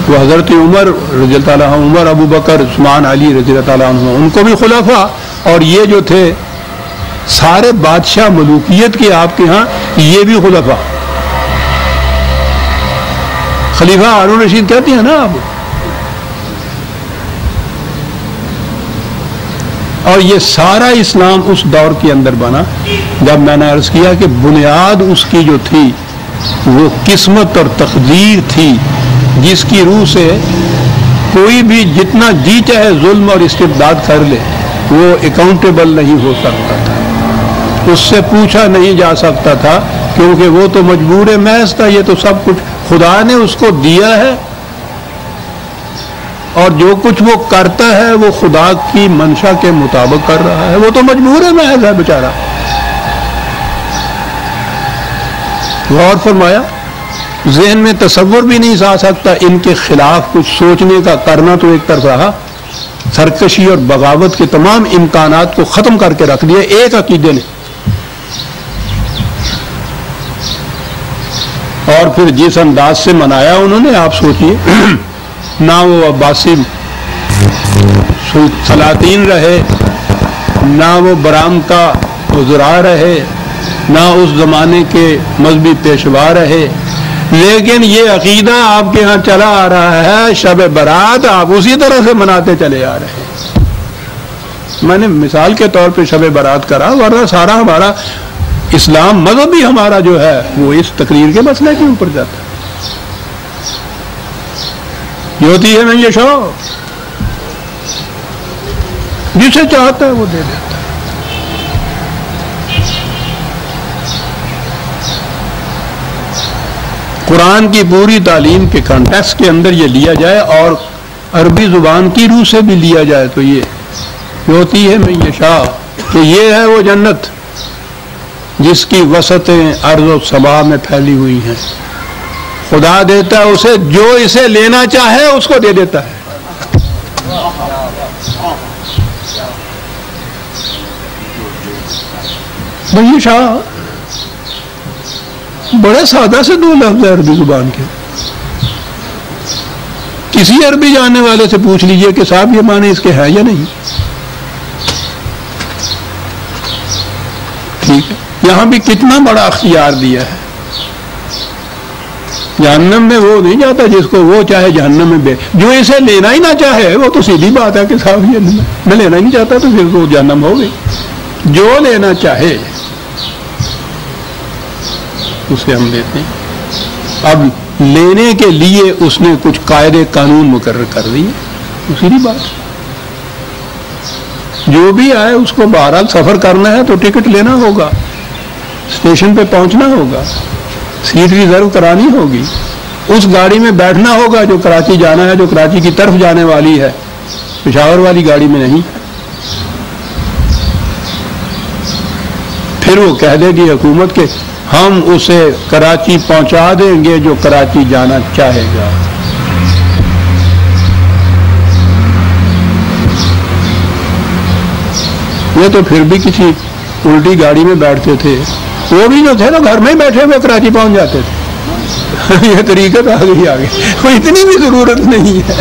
وہ حضرت عمر رضی اللہ عنہ، عمر، ابو بکر، عثمان، علی رضی اللہ تعالیٰ عنہ، ان کو بھی خلفاء، اور یہ جو تھے سارے بادشاہ ملوکیت کے آپ کے ہاں یہ بھی خلفاء، خلیفہ ہارون رشید کہتے ہیں نا آپ۔ اور یہ سارا اسلام اس دور کے اندر بنا جب میں نے عرض کیا کہ بنیاد اس کی جو تھی وہ قسمت اور تقدیر تھی، جس کی روح سے کوئی بھی جتنا جی چاہے ظلم اور استبداد کر لے وہ اکاؤنٹیبل نہیں ہو سکتا تھا، اس سے پوچھا نہیں جا سکتا تھا، کیونکہ وہ تو مجبور محض تھا، یہ تو سب کچھ خدا نے اس کو دیا ہے، اور جو کچھ وہ کرتا ہے وہ خدا کی منشا کے مطابق کر رہا ہے، وہ تو مجبور محض ہے بیچارہ۔ غور فرمایا، ذہن میں تصور بھی نہیں آ سکتا ان کے خلاف کچھ سوچنے کا، کرنا تو ایک طرف رہا، سرکشی اور بغاوت کے تمام امکانات کو ختم کر کے رکھ دیا ایک عقیدے نے، اور پھر جس انداز سے منایا انہوں نے، آپ سوچئے نہ وہ عباسی سلاطین رہے، نہ وہ برام کا وزراء رہے، نہ اس زمانے کے مذہبی پیشوا رہے، لیکن یہ عقیدہ آپ کے ہاں چلا آ رہا ہے، شب برات آپ اسی طرح سے مناتے چلے آ رہے ہیں۔ میں نے مثال کے طور پہ شب برات کرا، ورنہ سارا ہمارا اسلام مذہب ہی ہمارا جو ہے وہ اس تقریر کے مسئلے کے اوپر جاتا ہے. یوتی ہے من یشاء، جسے چاہتا ہے وہ دے دیتا ہے. قرآن کی پوری تعلیم کے کانٹیکسٹ کے اندر یہ لیا جائے اور عربی زبان کی روح سے بھی لیا جائے تو یہ ہوتی ہے من یشاء کہ یہ ہے وہ جنت جس کی وسعتیں ارض و سما میں پھیلی ہوئی ہیں. خدا دیتا ہے اسے، جو اسے لینا چاہے اس کو دے دیتا ہے. من یشاء بڑے سادہ سے دو لفظ ہے عربی زبان کے. کسی عربی جاننے والے سے پوچھ لیجئے کہ صاحب یہ معنی اس کے ہے یا نہیں. ٹھیک ہے، یہاں بھی کتنا بڑا اختیار دیا ہے. جہنم میں وہ نہیں جاتا جس کو وہ چاہے جہنم میں جو اسے لینا ہی نہ چاہے وہ تو سیدھی بات ہے کہ صاحب یہ میں لینا ہی نہیں چاہتا تو پھر وہ جہنم ہو گئی. جو لینا چاہے اسے ہم دیتے ہیں. اب لینے کے لیے اس نے کچھ قاعدے قانون مقرر کر دیے، اسی بات. جو بھی آئے اس کو بہرحال سفر کرنا ہے تو ٹکٹ لینا ہوگا، اسٹیشن پہ پہنچنا ہوگا، سیٹ ریزرو کرانی ہوگی، اس گاڑی میں بیٹھنا ہوگا جو کراچی جانا ہے، جو کراچی کی طرف جانے والی ہے، پشاور والی گاڑی میں نہیں. پھر وہ کہہ دے گی حکومت کے ہم اسے کراچی پہنچا دیں گے جو کراچی جانا چاہے گا. یہ تو پھر بھی کسی الٹی گاڑی میں بیٹھتے تھے، وہ بھی جو تھے نا گھر میں ہی بیٹھے ہوئے کراچی پہنچ جاتے تھے. یہ طریقت آ گئی آگے، کوئی اتنی بھی ضرورت نہیں ہے.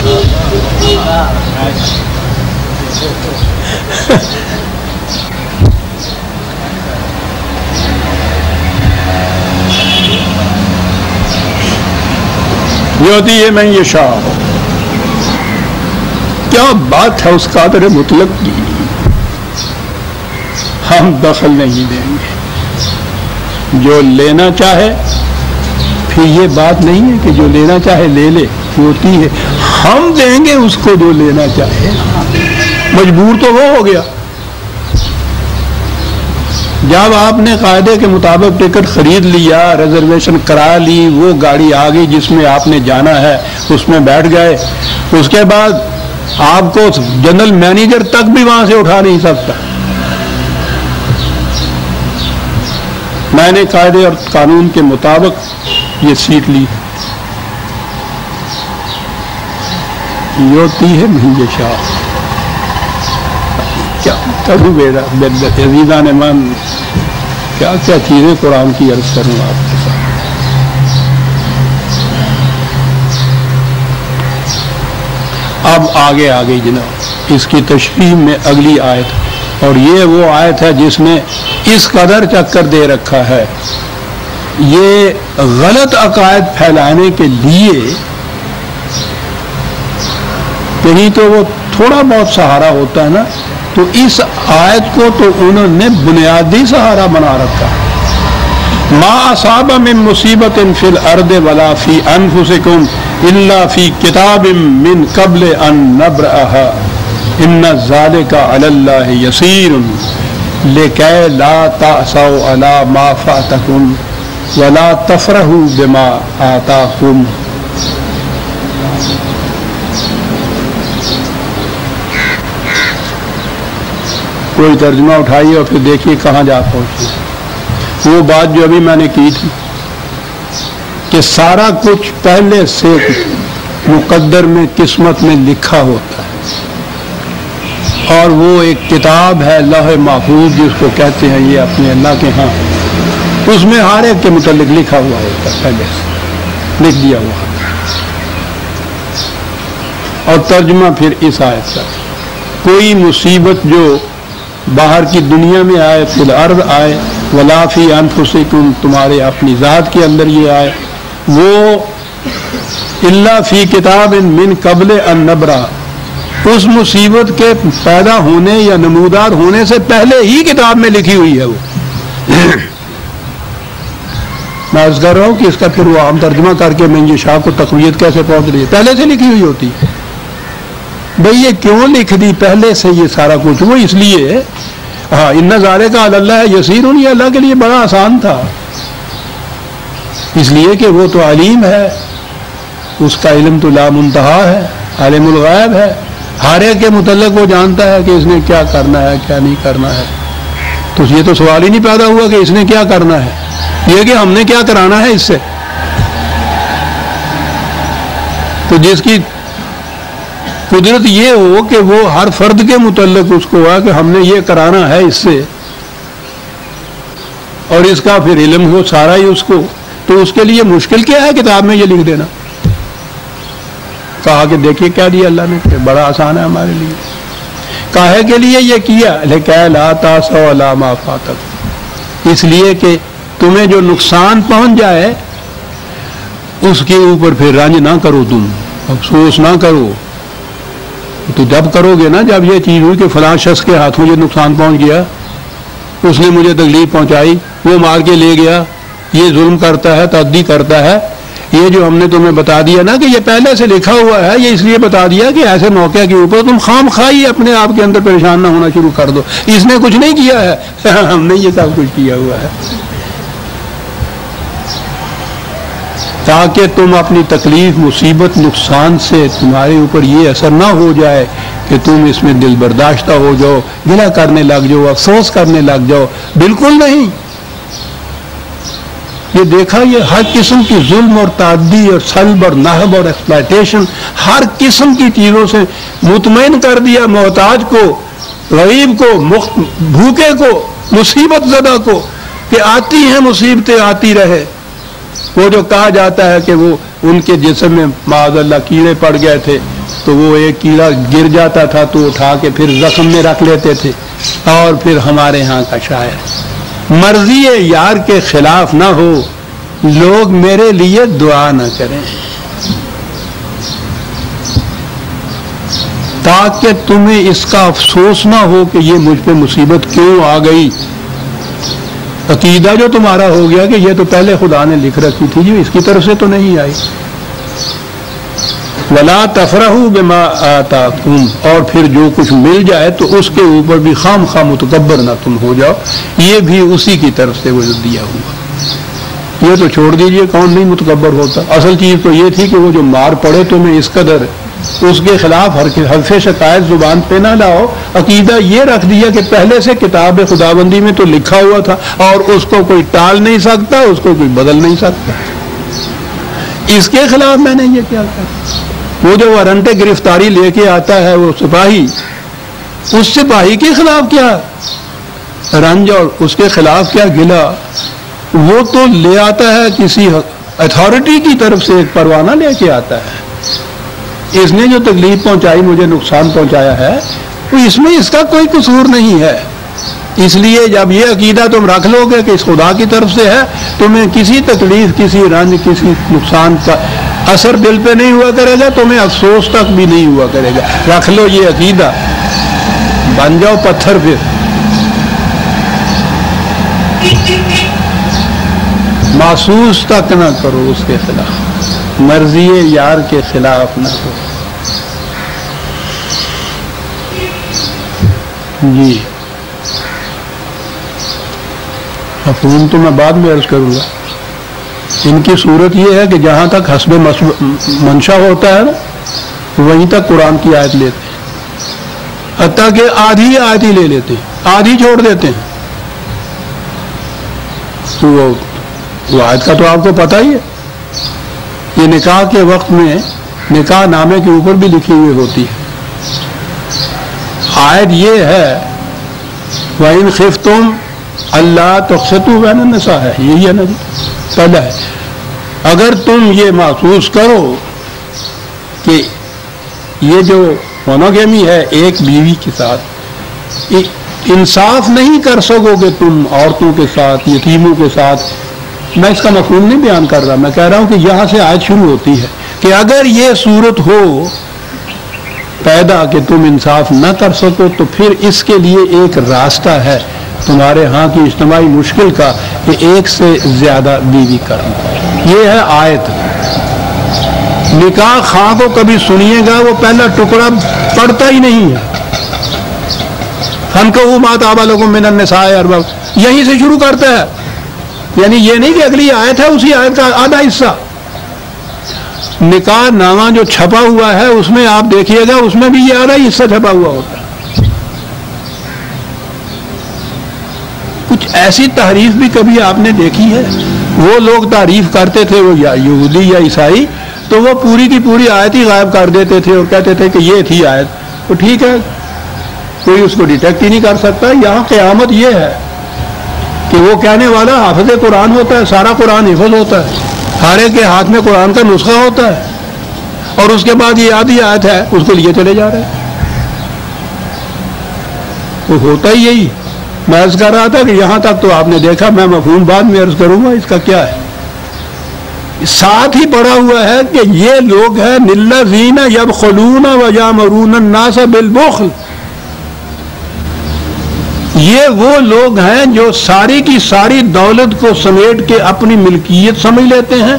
یوتی ہے من یشاء، کیا بات ہے اس قادر مطلق کی. ہم دخل نہیں دیں گے، جو لینا چاہے. پھر یہ بات نہیں ہے کہ جو لینا چاہے لے لے، ہوتی ہے ہم دیں گے اس کو جو لینا چاہے. مجبور تو وہ ہو گیا. جب آپ نے قاعدے کے مطابق ٹکٹ خرید لیا، ریزرویشن کرا لی، وہ گاڑی آ گئی جس میں آپ نے جانا ہے، اس میں بیٹھ گئے، اس کے بعد آپ کو جنرل مینیجر تک بھی وہاں سے اٹھا نہیں سکتا. میں نے قاعدے اور قانون کے مطابق یہ سیٹ لی. یوتی ہے من یشاء. کیا کروں بیٹا عزیزان من، کیا کیا چیزیں قرآن کی عرض کروں آپ کے ساتھ. اب آگے آ گئی جناب اس کی تشریح میں اگلی آیت، اور یہ وہ آیت ہے جس نے اس قدر چکر دے رکھا ہے. یہ غلط عقائد پھیلانے کے لیے کہیں تو وہ تھوڑا بہت سہارا ہوتا ہے نا، تو اس آیت کو تو انہوں نے بنیادی سہارا بنا رکھا. ما اصاب من مصیبت فی الارض ولا فی انفسکم الا فی کتاب من قبل ان نبرأها ان ذلک علی اللہ یسیر لکی لا تأسوا علی ما فاتکم ولا تفرحوا بما آتاکم. کوئی ترجمہ اٹھائیے اور پھر دیکھیے کہاں جا پہنچی. وہ بات جو ابھی میں نے کی تھی کہ سارا کچھ پہلے سے مقدر میں، قسمت میں لکھا ہوتا ہے، اور وہ ایک کتاب ہے لوح محفوظ جس کو کہتے ہیں یہ اپنے اللہ کے ہاں، اس میں ہر ایک کے متعلق لکھا ہوا ہوتا ہے، پہلے سے لکھ دیا ہوا. اور ترجمہ پھر اس آیت کا، کوئی مصیبت جو باہر کی دنیا میں آئے، فی الارض آئے، ولا فی انفسکم تمہارے اپنی ذات کے اندر یہ آئے، وہ الا فی کتاب من قبل ان نبرأ اس مصیبت کے پیدا ہونے یا نمودار ہونے سے پہلے ہی کتاب میں لکھی ہوئی ہے وہ. میں عرض کر رہا ہوں کہ اس کا پھر وہ عام ترجمہ کر کے میں یہ شاہ کو تقویت کیسے پہنچ رہی ہے، پہلے سے لکھی ہوئی ہوتی ہے. بھئی یہ کیوں لکھ دی پہلے سے یہ سارا کچھ؟ وہ اس لیے ہاں ان ذالک علی اللہ یسیر، یہ اللہ کے لیے بڑا آسان تھا، اس لیے کہ وہ تو علیم ہے، اس کا علم تو لا منتہا ہے، عالم الغیب ہے، ہر ایک کے متعلق وہ جانتا ہے کہ اس نے کیا کرنا ہے کیا نہیں کرنا ہے. تو یہ تو سوال ہی نہیں پیدا ہوا کہ اس نے کیا کرنا ہے، یہ کہ ہم نے کیا کرانا ہے اس سے. تو جس کی قدرت یہ ہو کہ وہ ہر فرد کے متعلق اس کو ہوا کہ ہم نے یہ کرانا ہے اس سے، اور اس کا پھر علم ہو سارا ہی اس کو، تو اس کے لیے مشکل کیا ہے کتاب میں یہ لکھ دینا. کہا کہ دیکھیے کیا دیا اللہ نے، کہ بڑا آسان ہے ہمارے لیے. کاہے کے لیے یہ کیا؟ لِکَیْ لَا تَأْسَوْا عَلَىٰ مَا فَاتَکُم، اس لیے کہ تمہیں جو نقصان پہنچ جائے اس کے اوپر پھر رنج نہ کرو، تم افسوس نہ کرو. تو جب کرو گے نا، جب یہ چیز ہوئی کہ فلاں شخص کے ہاتھوں یہ نقصان پہنچ گیا، اس نے مجھے تکلیف پہنچائی، وہ مار کے لے گیا، یہ ظلم کرتا ہے، تعدی کرتا ہے، یہ جو ہم نے تمہیں بتا دیا نا کہ یہ پہلے سے لکھا ہوا ہے، یہ اس لیے بتا دیا کہ ایسے موقع کے اوپر تم خام خواہی اپنے آپ کے اندر پریشان نہ ہونا شروع کر دو. اس نے کچھ نہیں کیا ہے، ہم نے یہ سب کچھ کیا ہوا ہے، تاکہ تم اپنی تکلیف مصیبت نقصان سے تمہارے اوپر یہ اثر نہ ہو جائے کہ تم اس میں دل برداشتہ ہو جاؤ، گلہ کرنے لگ جاؤ، افسوس کرنے لگ جاؤ. بالکل نہیں. یہ دیکھا، یہ ہر قسم کی ظلم اور تعدی اور سلب اور نہب اور ایکسپلائٹیشن، ہر قسم کی چیزوں سے مطمئن کر دیا محتاج کو، غریب کو، بھوکے کو، مصیبت زدہ کو، کہ آتی ہیں مصیبتیں آتی رہے. وہ جو کہا جاتا ہے کہ وہ ان کے جسم میں معاذ اللہ کیڑے پڑ گئے تھے، تو وہ ایک کیڑا گر جاتا تھا تو اٹھا کے پھر زخم میں رکھ لیتے تھے. اور پھر ہمارے ہاں کا شاعر، مرضی یار کے خلاف نہ ہو، لوگ میرے لیے دعا نہ کریں، تاکہ تمہیں اس کا افسوس نہ ہو کہ یہ مجھ پہ مصیبت کیوں آ گئی. عقیدہ جو تمہارا ہو گیا کہ یہ تو پہلے خدا نے لکھ رکھی تھی، جو اس کی طرف سے تو نہیں آئی. وَلَا تَفْرَحُوا بِمَا آتَاكُمْ، اور پھر جو کچھ مل جائے تو اس کے اوپر بھی خام خواہ متکبر نہ تم ہو جاؤ، یہ بھی اسی کی طرف سے وہ دیا ہوا. یہ تو چھوڑ دیجئے، کون نہیں متکبر ہوتا. اصل چیز تو یہ تھی کہ وہ جو مار پڑے تمہیں اس قدر، اس کے خلاف حرف شکایت زبان پہ نہ لاؤ. عقیدہ یہ رکھ دیا کہ پہلے سے کتاب خداوندی میں تو لکھا ہوا تھا، اور اس کو کوئی ٹال نہیں سکتا، اس کو کوئی بدل نہیں سکتا. اس کے خلاف میں نے یہ کیا کہا. وہ جو وارنٹ گرفتاری لے کے آتا ہے وہ سپاہی، اس سپاہی کے خلاف کیا رنج اور اس کے خلاف کیا گلا. وہ تو لے آتا ہے کسی اتھارٹی کی طرف سے ایک پروانہ لے کے آتا ہے. اس نے جو تکلیف پہنچائی، مجھے نقصان پہنچایا ہے، تو اس میں اس کا کوئی قصور نہیں ہے. اس لیے جب یہ عقیدہ تم رکھ لو گے کہ اس خدا کی طرف سے ہے، تمہیں کسی تکلیف، کسی رنج، کسی نقصان کا اثر دل پہ نہیں ہوا کرے گا، تمہیں افسوس تک بھی نہیں ہوا کرے گا. رکھ لو یہ عقیدہ، بن جاؤ پتھر. پھر محسوس تک نہ کرو اس کے خلاف، مرضی یار کے خلاف نہ ہو. جی مفہوم تو میں بعد میں عرض کروں گا. ان کی صورت یہ ہے کہ جہاں تک حسب منشا ہوتا ہے نا، وہیں تک قرآن کی آیت لیتے ہیں، حتیٰ کہ آدھی آیت ہی لے لیتے ہیں، آدھی چھوڑ دیتے ہیں. تو وہ آیت کا تو آپ کو پتہ ہی ہے. یہ نکاح کے وقت میں نکاح نامے کے اوپر بھی لکھی ہوئی ہوتی ہے. آیت یہ ہے وَإِنْ خِفْتُمْ أَلَّا تُقْسِطُوا بَيْنَ النِّسَاءِ، ہے یہی ہے نا جی. پہلا ہے اگر تم یہ محسوس کرو کہ یہ جو مونوگیمی ہے، ایک بیوی کے ساتھ انصاف نہیں کر سکو گے تم عورتوں کے ساتھ، یتیموں کے ساتھ. میں اس کا مفہوم نہیں بیان کر رہا، میں کہہ رہا ہوں کہ یہاں سے آیت شروع ہوتی ہے کہ اگر یہ صورت ہو پیدا کہ تم انصاف نہ کر سکو، تو پھر اس کے لیے ایک راستہ ہے تمہارے ہاں کی اجتماعی مشکل کا کہ ایک سے زیادہ بیوی کرنا۔ یہ ہے آیت۔ نکاح خواہ کو کبھی سنیے گا وہ پہلا ٹکڑا پڑھتا ہی نہیں ہے، فَانكِحُوا مَا طَابَ لَكُم مِّنَ النِّسَاءِ أَرْبَعَةٌ، یہیں سے شروع کرتا ہے۔ یعنی یہ نہیں کہ اگلی آیت ہے اسی آیت کا آدھا حصہ۔ نکاح نامہ جو چھپا ہوا ہے اس میں آپ دیکھیے گا، اس میں بھی یہ آدھا ہی حصہ چھپا ہوا ہوتا ہے۔ کچھ ایسی تحریف بھی کبھی آپ نے دیکھی ہے؟ وہ لوگ تعریف کرتے تھے، وہ یا یہودی یا عیسائی، تو وہ پوری کی پوری آیت ہی غائب کر دیتے تھے اور کہتے تھے کہ یہ تھی آیت۔ تو ٹھیک ہے، کوئی اس کو ڈیٹیکٹ ہی نہیں کر سکتا۔ یہاں قیامت یہ ہے کہ وہ کہنے والا حافظ قرآن ہوتا ہے، سارا قرآن حفظ ہوتا ہے، ہر ایک کے ہاتھ میں قرآن کا نسخہ ہوتا ہے، اور اس کے بعد یہ آدھی آیت ہے اس کو لیے چلے جا رہے ہیں۔ تو ہوتا ہی یہی۔ میں عرض کر رہا تھا کہ یہاں تک تو آپ نے دیکھا، میں مفہوم بعد میں عرض کروں گا اس کا کیا ہے۔ ساتھ ہی پڑا ہوا ہے کہ یہ لوگ ہیں الذین یبخلون ویامرون الناس بالبخل، یہ وہ لوگ ہیں جو ساری کی ساری دولت کو سمیٹ کے اپنی ملکیت سمجھ لیتے ہیں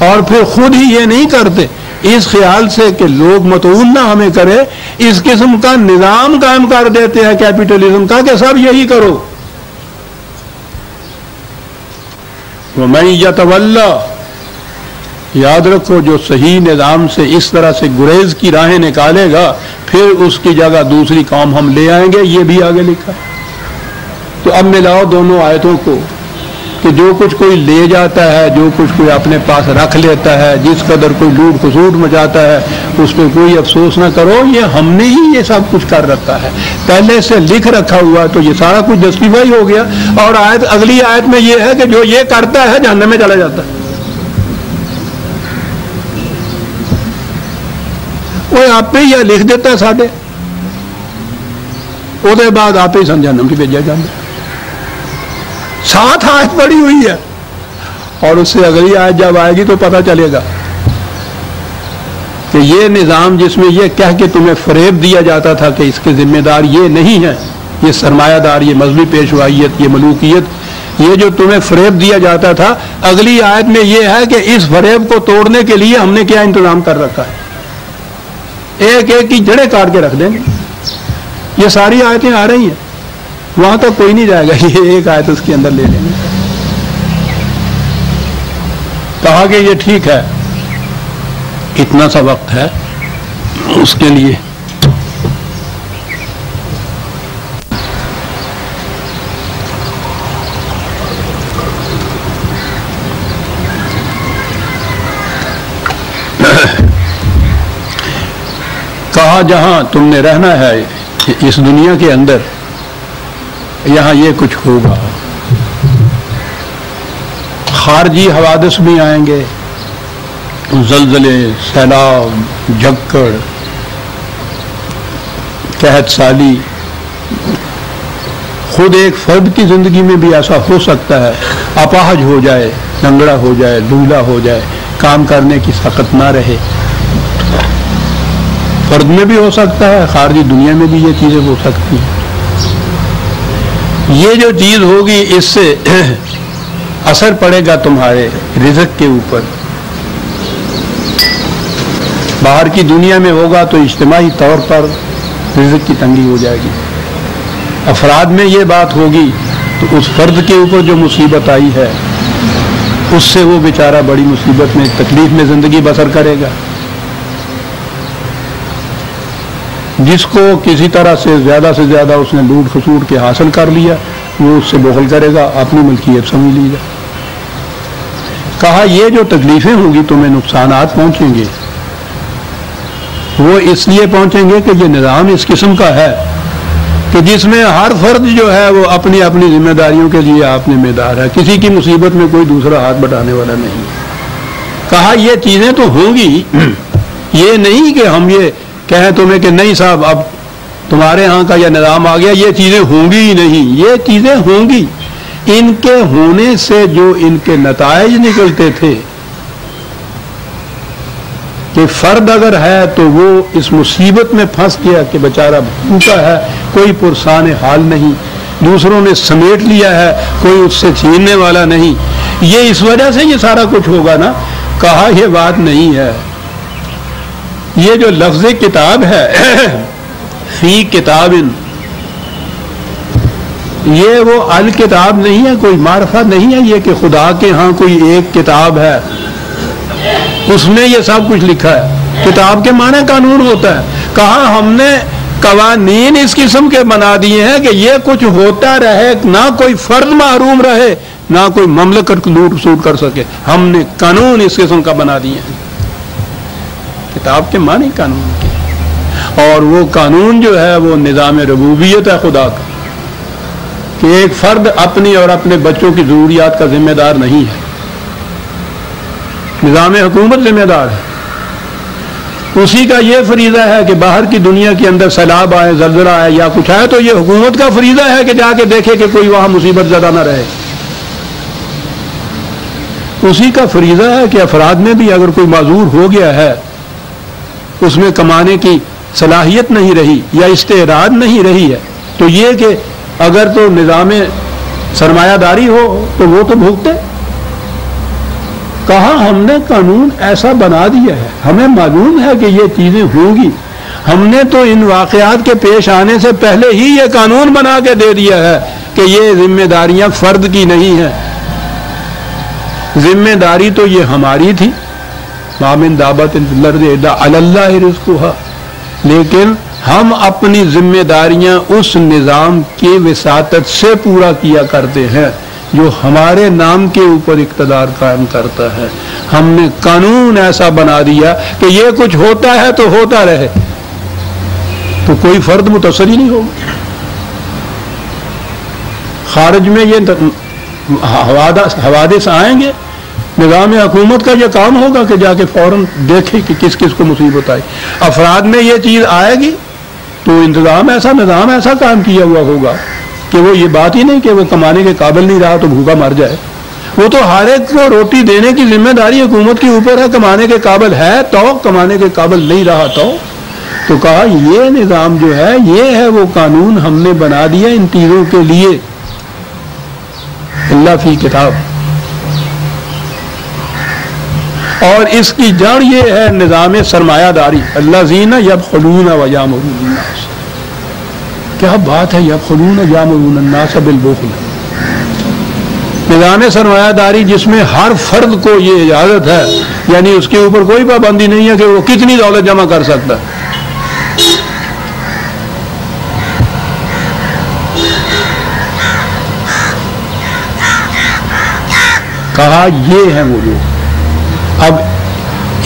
اور پھر خود ہی یہ نہیں کرتے، اس خیال سے کہ لوگ متعول نہ ہمیں کرے، اس قسم کا نظام قائم کر دیتے ہیں کیپٹلزم کا کہ سب یہی کرو۔ وَمَن يَتَوَلَّ، یاد رکھو جو صحیح نظام سے اس طرح سے گریز کی راہیں نکالے گا پھر اس کی جگہ دوسری قوم ہم لے آئیں گے، یہ بھی آگے لکھا۔ تو اب ملاؤ دونوں آیتوں کو کہ جو کچھ کوئی لے جاتا ہے، جو کچھ کوئی اپنے پاس رکھ لیتا ہے، جس قدر کوئی لوٹ خسوٹ مچاتا ہے، اس پہ کوئی افسوس نہ کرو، یہ ہم نے ہی یہ سب کچھ کر رکھا ہے، پہلے سے لکھ رکھا ہوا، تو یہ سارا کچھ جسٹیفائی ہو گیا۔ اور آیت اگلی آیت میں یہ ہے کہ جو یہ کرتا ہے جہنم میں چلا جاتا ہے۔ وہ آپ پہ یہ لکھ دیتا ہے ساڈے، وہ بعد آپ ہی جہنم کی بھیجا جاتا ہے۔ ساتھ آیت پڑی ہوئی ہے، اور اس سے اگلی آیت جب آئے گی تو پتہ چلے گا کہ یہ نظام جس میں یہ کہہ کے تمہیں فریب دیا جاتا تھا کہ اس کے ذمہ دار یہ نہیں ہے، یہ سرمایہ دار، یہ مذہبی پیشوائیت، یہ ملوکیت، یہ جو تمہیں فریب دیا جاتا تھا، اگلی آیت میں یہ ہے کہ اس فریب کو توڑنے کے لیے ہم نے کیا انتظام کر رکھا ہے، ایک ایک کی جڑیں کاٹ کے رکھ دیں گے۔ یہ ساری آیتیں آ رہی ہیں، وہاں تک کوئی نہیں جائے گا، یہ ایک آیت اس کے اندر لے لیں گے۔ کہا کہ یہ ٹھیک ہے، اتنا سا وقت ہے اس کے لیے۔ کہا جہاں تم نے رہنا ہے اس دنیا کے اندر، یہاں یہ کچھ ہوگا، خارجی حوادث بھی آئیں گے، زلزلے، سیلاب، جھکڑ، قحط سالی۔ خود ایک فرد کی زندگی میں بھی ایسا ہو سکتا ہے، اپاہج ہو جائے، لنگڑا ہو جائے، لولا ہو جائے، کام کرنے کی طاقت نہ رہے۔ فرد میں بھی ہو سکتا ہے، خارجی دنیا میں بھی یہ چیزیں ہو سکتی ہیں۔ یہ جو چیز ہوگی اس سے اثر پڑے گا تمہارے رزق کے اوپر۔ باہر کی دنیا میں ہوگا تو اجتماعی طور پر رزق کی تنگی ہو جائے گی، افراد میں یہ بات ہوگی تو اس فرد کے اوپر جو مصیبت آئی ہے اس سے وہ بیچارہ بڑی مصیبت میں، تکلیف میں زندگی بسر کرے گا۔ جس کو کسی طرح سے زیادہ اس نے لوٹ خسوٹ کے حاصل کر لیا، وہ اس سے بخل کرے گا، اپنی ملکیت سمجھ لیجیے۔ کہا یہ جو تکلیفیں ہوں گی، تمہیں نقصانات پہنچیں گے، وہ اس لیے پہنچیں گے کہ یہ نظام اس قسم کا ہے کہ جس میں ہر فرد جو ہے وہ اپنی اپنی ذمہ داریوں کے لیے آپ ذمہ دار ہے، کسی کی مصیبت میں کوئی دوسرا ہاتھ بٹانے والا نہیں۔ کہا یہ چیزیں تو ہوں گی، یہ نہیں کہ ہم یہ کہیں تمہیں کہ نہیں صاحب اب تمہارے ہاں کا یہ نظام آ گیا، یہ چیزیں ہوں گی ہی نہیں، یہ چیزیں ہوں گی۔ ان کے ہونے سے جو ان کے نتائج نکلتے تھے کہ فرد اگر ہے تو وہ اس مصیبت میں پھنس گیا کہ بیچارہ بھوکا ہے، کوئی پرسان حال نہیں، دوسروں نے سمیٹ لیا ہے، کوئی اس سے چھیننے والا نہیں، یہ اس وجہ سے یہ سارا کچھ ہوگا نا. کہا یہ بات نہیں ہے. یہ جو لفظ کتاب ہے فی کتاب، یہ وہ الکتاب نہیں ہے، کوئی معرفت نہیں ہے یہ کہ خدا کے ہاں کوئی ایک کتاب ہے اس میں یہ سب کچھ لکھا ہے. کتاب کے معنی قانون ہوتا ہے. کہا ہم نے قوانین اس قسم کے بنا دیے ہیں کہ یہ کچھ ہوتا رہے، نہ کوئی فرد محروم رہے، نہ کوئی مملکت لوٹ سوٹ کر سکے. ہم نے قانون اس قسم کا بنا دیے ہیں. کتاب کے معنی قانون کے، اور وہ قانون جو ہے وہ نظام ربوبیت ہے خدا کا، کہ ایک فرد اپنی اور اپنے بچوں کی ضروریات کا ذمہ دار نہیں ہے. نظام حکومت ذمہ دار ہے. اسی کا یہ فریضہ ہے کہ باہر کی دنیا کے اندر سیلاب آئے، زلزلہ آئے یا کچھ آئے تو یہ حکومت کا فریضہ ہے کہ جا کے دیکھے کہ کوئی وہاں مصیبت زدہ نہ رہے. اسی کا فریضہ ہے کہ افراد میں بھی اگر کوئی معذور ہو گیا ہے، اس میں کمانے کی صلاحیت نہیں رہی یا استعداد نہیں رہی ہے، تو یہ کہ اگر تو نظام سرمایہ داری ہو تو وہ تو بھوگتے. کہا ہم نے قانون ایسا بنا دیا ہے، ہمیں معلوم ہے کہ یہ چیزیں ہوں گی، ہم نے تو ان واقعات کے پیش آنے سے پہلے ہی یہ قانون بنا کے دے دیا ہے کہ یہ ذمہ داریاں فرد کی نہیں ہیں. ذمہ داری تو یہ ہماری تھی، ما من دابۃ فی الارض الا علی اللہ رزقها، لیکن ہم اپنی ذمہ داریاں اس نظام کی وساطت سے پورا کیا کرتے ہیں جو ہمارے نام کے اوپر اقتدار قائم کرتا ہے. ہم نے قانون ایسا بنا دیا کہ یہ کچھ ہوتا ہے تو ہوتا رہے، تو کوئی فرد متاثر ہی نہیں ہوگا. خارج میں یہ حوادث آئیں گے، نظام حکومت کا یہ کام ہوگا کہ جا کے فوراً دیکھے کہ کس کس کو مصیبت آئی. افراد میں یہ چیز آئے گی تو نظام ایسا قائم کیا ہوا ہوگا کہ وہ یہ بات ہی نہیں کہ وہ کمانے کے قابل نہیں رہا تو بھوکا مر جائے. وہ تو ہر ایک کو روٹی دینے کی ذمہ داری حکومت کے اوپر ہے. کمانے کے قابل ہے تو، کمانے کے قابل نہیں رہا تو کہا یہ نظام جو ہے یہ ہے وہ قانون ہم نے بنا دیا ان چیزوں کے لیے. اللہ فی کتاب. اور اس کی جڑ یہ ہے نظام سرمایہ داری. الذین یبخلون ویامرون الناس. کیا بات ہے، یبخلون یامرون الناس بالبخل. نظام سرمایہ داری جس میں ہر فرد کو یہ اجازت ہے، یعنی اس کے اوپر کوئی پابندی نہیں ہے کہ وہ کتنی دولت جمع کر سکتا ہے. کہا یہ ہے وہ لوگ. اب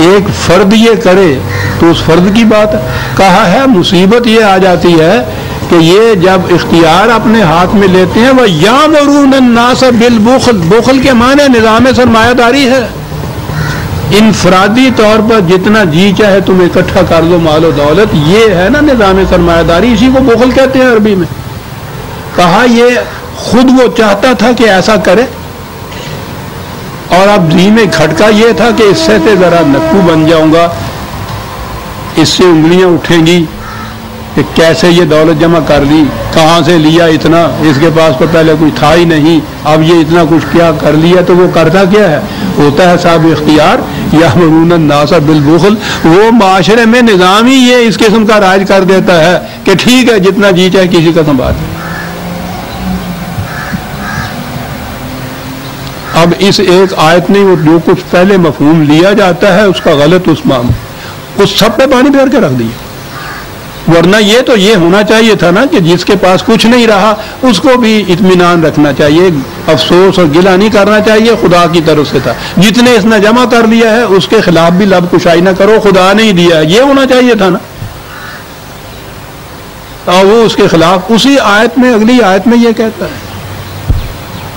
ایک فرد یہ کرے تو اس فرد کی بات ہے. کہا ہے مصیبت یہ آ جاتی ہے کہ یہ جب اختیار اپنے ہاتھ میں لیتے ہیں وہ یامرون الناس بالبخل. بخل کے معنی نظام سرمایہ داری ہے. انفرادی طور پر جتنا جی چاہے تم اکٹھا کر لو مال و دولت، یہ ہے نا نظام سرمایہ داری. اسی کو بخل کہتے ہیں عربی میں. کہا یہ خود وہ چاہتا تھا کہ ایسا کرے، اور اب جی میں کھٹکا یہ تھا کہ اس سے ذرا نکو بن جاؤں گا، اس سے انگلیاں اٹھیں گی کہ کیسے یہ دولت جمع کر لی، کہاں سے لیا اتنا، اس کے پاس تو پہلے کوئی تھا ہی نہیں، اب یہ اتنا کچھ کیا کر لیا. تو وہ کرتا کیا ہے، ہوتا ہے صاحب اختیار یامرون الناس بالبخل. وہ معاشرے میں نظام ہی یہ اس قسم کا راج کر دیتا ہے کہ ٹھیک ہے جتنا جی چاہے کسی کا سنبھال. اب اس ایک آیت نے وہ جو کچھ پہلے مفہوم لیا جاتا ہے اس کا غلط اس سب پہ پانی پھیر کے رکھ دیا. ورنہ یہ تو یہ ہونا چاہیے تھا نا کہ جس کے پاس کچھ نہیں رہا اس کو بھی اطمینان رکھنا چاہیے، افسوس اور گلہ نہیں کرنا چاہیے. خدا کی طرف سے تھا، جتنے اس نے جمع کر لیا ہے اس کے خلاف بھی لب کشائی نہ کرو، خدا نہیں دیا، یہ ہونا چاہیے تھا نا. اور وہ اس کے خلاف اسی آیت میں، اگلی آیت میں یہ کہتا ہے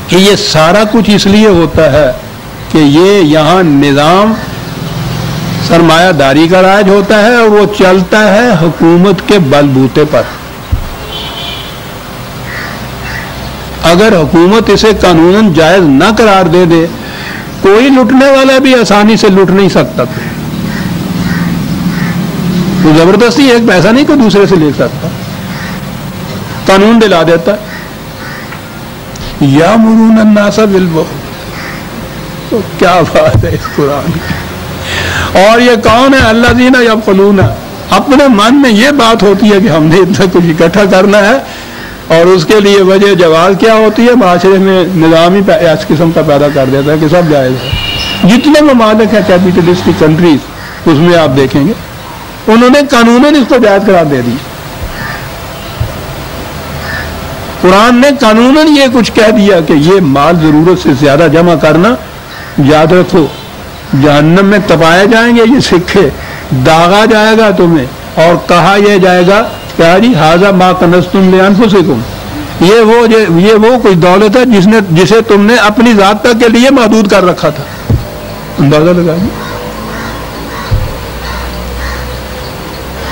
کہ یہ سارا کچھ اس لیے ہوتا ہے کہ یہ یہاں نظام سرمایہ داری کا راج ہوتا ہے اور وہ چلتا ہے حکومت کے بل بوتے پر. اگر حکومت اسے قانوناً جائز نہ قرار دے کوئی لٹنے والا بھی آسانی سے لٹ نہیں سکتا. وہ زبردستی ایک پیسہ نہیں کوئی دوسرے سے لے سکتا، قانون دلا دیتا ہے۔ یامرون الناس بالبخل، تو کیا بات ہے اس قرآن کی۔ اور یہ کون ہے؟ الذین یبخلون، اپنے من میں یہ بات ہوتی ہے کہ ہم نے اتنا کچھ اکٹھا کرنا ہے، اور اس کے لیے وجہ جواز کیا ہوتی ہے؟ معاشرے میں نظام ہی اس قسم کا پیدا کر دیتا ہے کہ سب جائز ہے۔ جتنے ممالک ہیں کیپیٹلسٹک کنٹریز، اس میں آپ دیکھیں گے انہوں نے قانوناً اس کو جائز قرار دے دی۔ قرآن نے قانوناً یہ کچھ کہہ دیا کہ یہ مال ضرورت سے زیادہ جمع کرنا، یاد رکھو جہنم میں تپائے جائیں گے یہ سکے، داغا جائے گا تمہیں، اور کہا یہ جائے گا کیا جی ھذا ما کنزتم لانفسکم، یہ وہ کوئی دولت ہے جسے تم نے اپنی ذات تک کے لیے محدود کر رکھا تھا۔ اندازہ لگائیے۔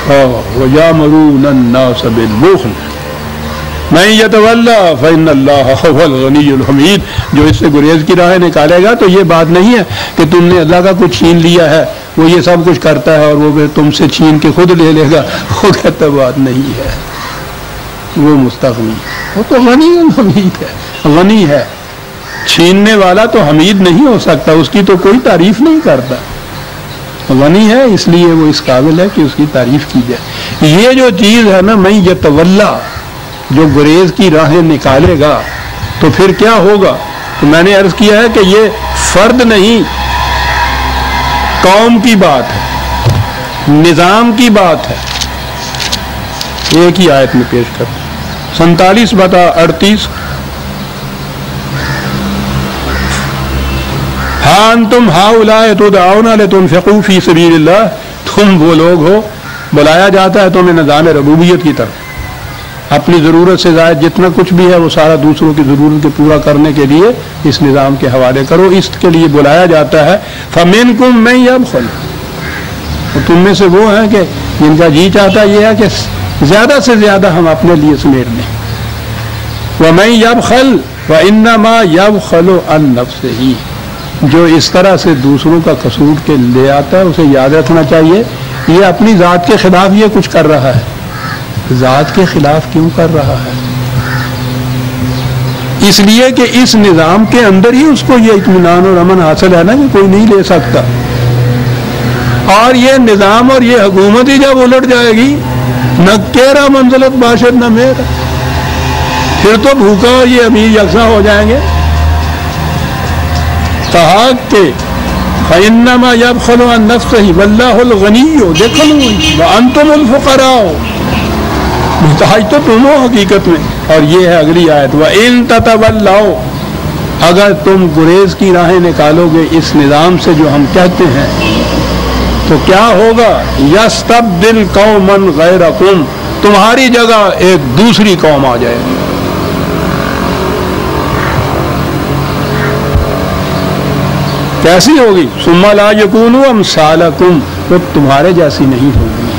وَيَأْمُرُونَ النَّاسَ بِالْبُخْلِ مَن يَتَوَلَّىٰ فَإِنَّ اللَّهَ هُوَ الْغَنِيُّ الْحَمِيدُ، جو اس سے گریز کی راہ نکالے گا تو یہ بات نہیں ہے کہ تم نے اللہ کا کچھ چھین لیا ہے، وہ یہ سب کچھ کرتا ہے اور وہ پھر تم سے چھین کے خود لے لے گا، وہ کہتا بات نہیں ہے، وہ مستغنی، وہ تو غنی الحمید ہے، غنی ہے۔ چھیننے والا تو حمید نہیں ہو سکتا، اس کی تو کوئی تعریف نہیں کرتا، غنی ہے اس لیے وہ اس قابل ہے کہ اس کی تعریف کی جائے۔ یہ جو چیز ہے نا من یتولا، جو گریز کی راہیں نکالے گا تو پھر کیا ہوگا؟ تو میں نے عرض کیا ہے کہ یہ فرد نہیں، قوم کی بات ہے، نظام کی بات ہے۔ ایک ہی آیت میں پیش کرتا 47/38 ہاں انتم ہؤلاء تدعون لتنفقوا فی سبیل اللہ، تم وہ لوگ ہو بلایا جاتا ہے تمہیں نظام ربوبیت کی طرف، اپنی ضرورت سے زائد جتنا کچھ بھی ہے وہ سارا دوسروں کی ضرورت کے پورا کرنے کے لیے اس نظام کے حوالے کرو، اس کے لیے بلایا جاتا ہے۔ فَمِنْكُمْ مَن يَبْخَلُ، تم میں سے وہ ہیں کہ جن کا جی چاہتا یہ ہے کہ زیادہ سے زیادہ ہم اپنے لیے سمیٹ لیں۔ وَمَن يَبْخَلْ فَإِنَّمَا يَبْخَلُ عَن نَفْسِهِ، جو اس طرح سے دوسروں کا قصور کے لے آتا ہے اسے یاد رکھنا چاہیے یہ اپنی ذات کے خلاف یہ کچھ کر رہا ہے۔ ذات کے خلاف کیوں کر رہا ہے؟ اس لیے کہ اس نظام کے اندر ہی اس کو یہ اطمینان اور امن حاصل ہے نا کہ کوئی نہیں لے سکتا، اور یہ نظام اور یہ حکومت ہی جب الٹ جائے گی، نہ تیرا منزلت باشد نہ میرا، پھر تو بھوکا اور یہ امیر یکساں ہو جائیں گے۔ کہا کہ فَإِنَّمَا يَبْخَلُ عَن نَفْسِهِ وَاللَّهُ الْغَنِيُّ دیکھو وَأَنْتُمُ الْفُقَرَاءُ، محتاج تو تم ہو حقیقت میں۔ اور یہ ہے اگلی آیت وَإِن تَتَوَلَّوْا، اگر تم گریز کی راہیں نکالو گے اس نظام سے جو ہم کہتے ہیں تو کیا ہوگا؟ یستبدل قوما غیرکم، تمہاری جگہ ایک دوسری قوم آ جائے گی۔ کیسی ہوگی؟ ثم لا یکونوا امثالکم، وہ تمہارے جیسی نہیں ہوگی۔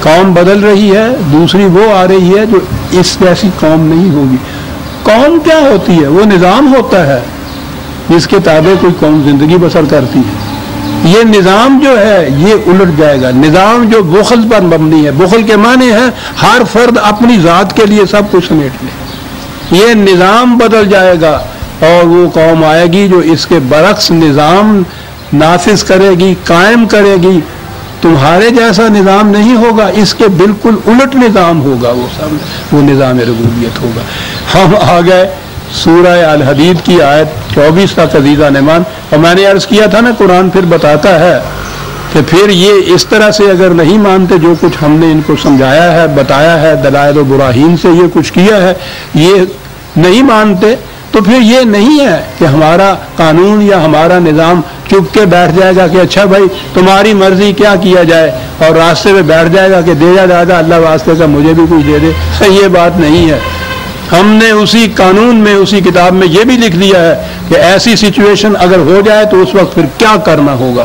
قوم بدل رہی ہے، دوسری وہ آ رہی ہے جو اس جیسی قوم نہیں ہوگی۔ قوم کیا ہوتی ہے؟ وہ نظام ہوتا ہے جس کے تابع کوئی قوم زندگی بسر کرتی ہے۔ یہ نظام جو ہے یہ الٹ جائے گا، نظام جو بخل پر مبنی ہے، بخل کے معنی ہے ہر فرد اپنی ذات کے لیے سب کچھ سمیٹ لے، یہ نظام بدل جائے گا اور وہ قوم آئے گی جو اس کے برعکس نظام نافذ کرے گی، قائم کرے گی۔ تمہارے جیسا نظام نہیں ہوگا، اس کے بالکل الٹ نظام ہوگا، وہ نظام ربوبیت ہوگا۔ ہم آ گئے سورہ الحدید کی آیت 24 تک عزیزان ایمان، اور میں نے عرض کیا تھا نا قرآن پھر بتاتا ہے کہ پھر یہ اس طرح سے اگر نہیں مانتے جو کچھ ہم نے ان کو سمجھایا ہے، بتایا ہے، دلائل و براہین سے یہ کچھ کیا ہے، یہ نہیں مانتے تو پھر یہ نہیں ہے کہ ہمارا قانون یا ہمارا نظام چپ کے بیٹھ جائے گا کہ اچھا بھائی تمہاری مرضی کیا کیا جائے، اور راستے میں بیٹھ جائے گا کہ دے جا دادا اللہ واسطے کا مجھے بھی کچھ دے دے۔ یہ بات نہیں ہے۔ ہم نے اسی قانون میں، اسی کتاب میں یہ بھی لکھ دیا ہے کہ ایسی سچویشن اگر ہو جائے تو اس وقت پھر کیا کرنا ہوگا۔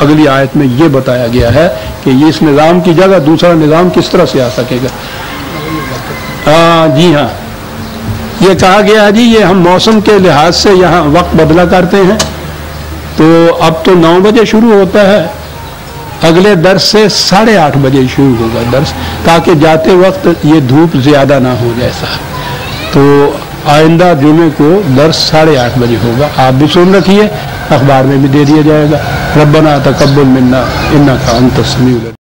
اگلی آیت میں یہ بتایا گیا ہے کہ یہ اس نظام کی جگہ دوسرا نظام کس طرح سے آ سکے گا۔ جی ہاں، یہ کہا گیا جی یہ ہم موسم کے لحاظ سے یہاں وقت بدلا کرتے ہیں، تو اب تو 9 بجے شروع ہوتا ہے اگلے درس سے 8:30 بجے شروع ہوگا درس، تاکہ جاتے وقت یہ دھوپ زیادہ نہ ہو جائے صاحب۔ تو آئندہ جمعے کو درس 8:30 بجے ہوگا، آپ بھی سن رکھیے، اخبار میں بھی دے دیا جائے گا۔ ربنا تقبل منا انک انت السمیع العلیم۔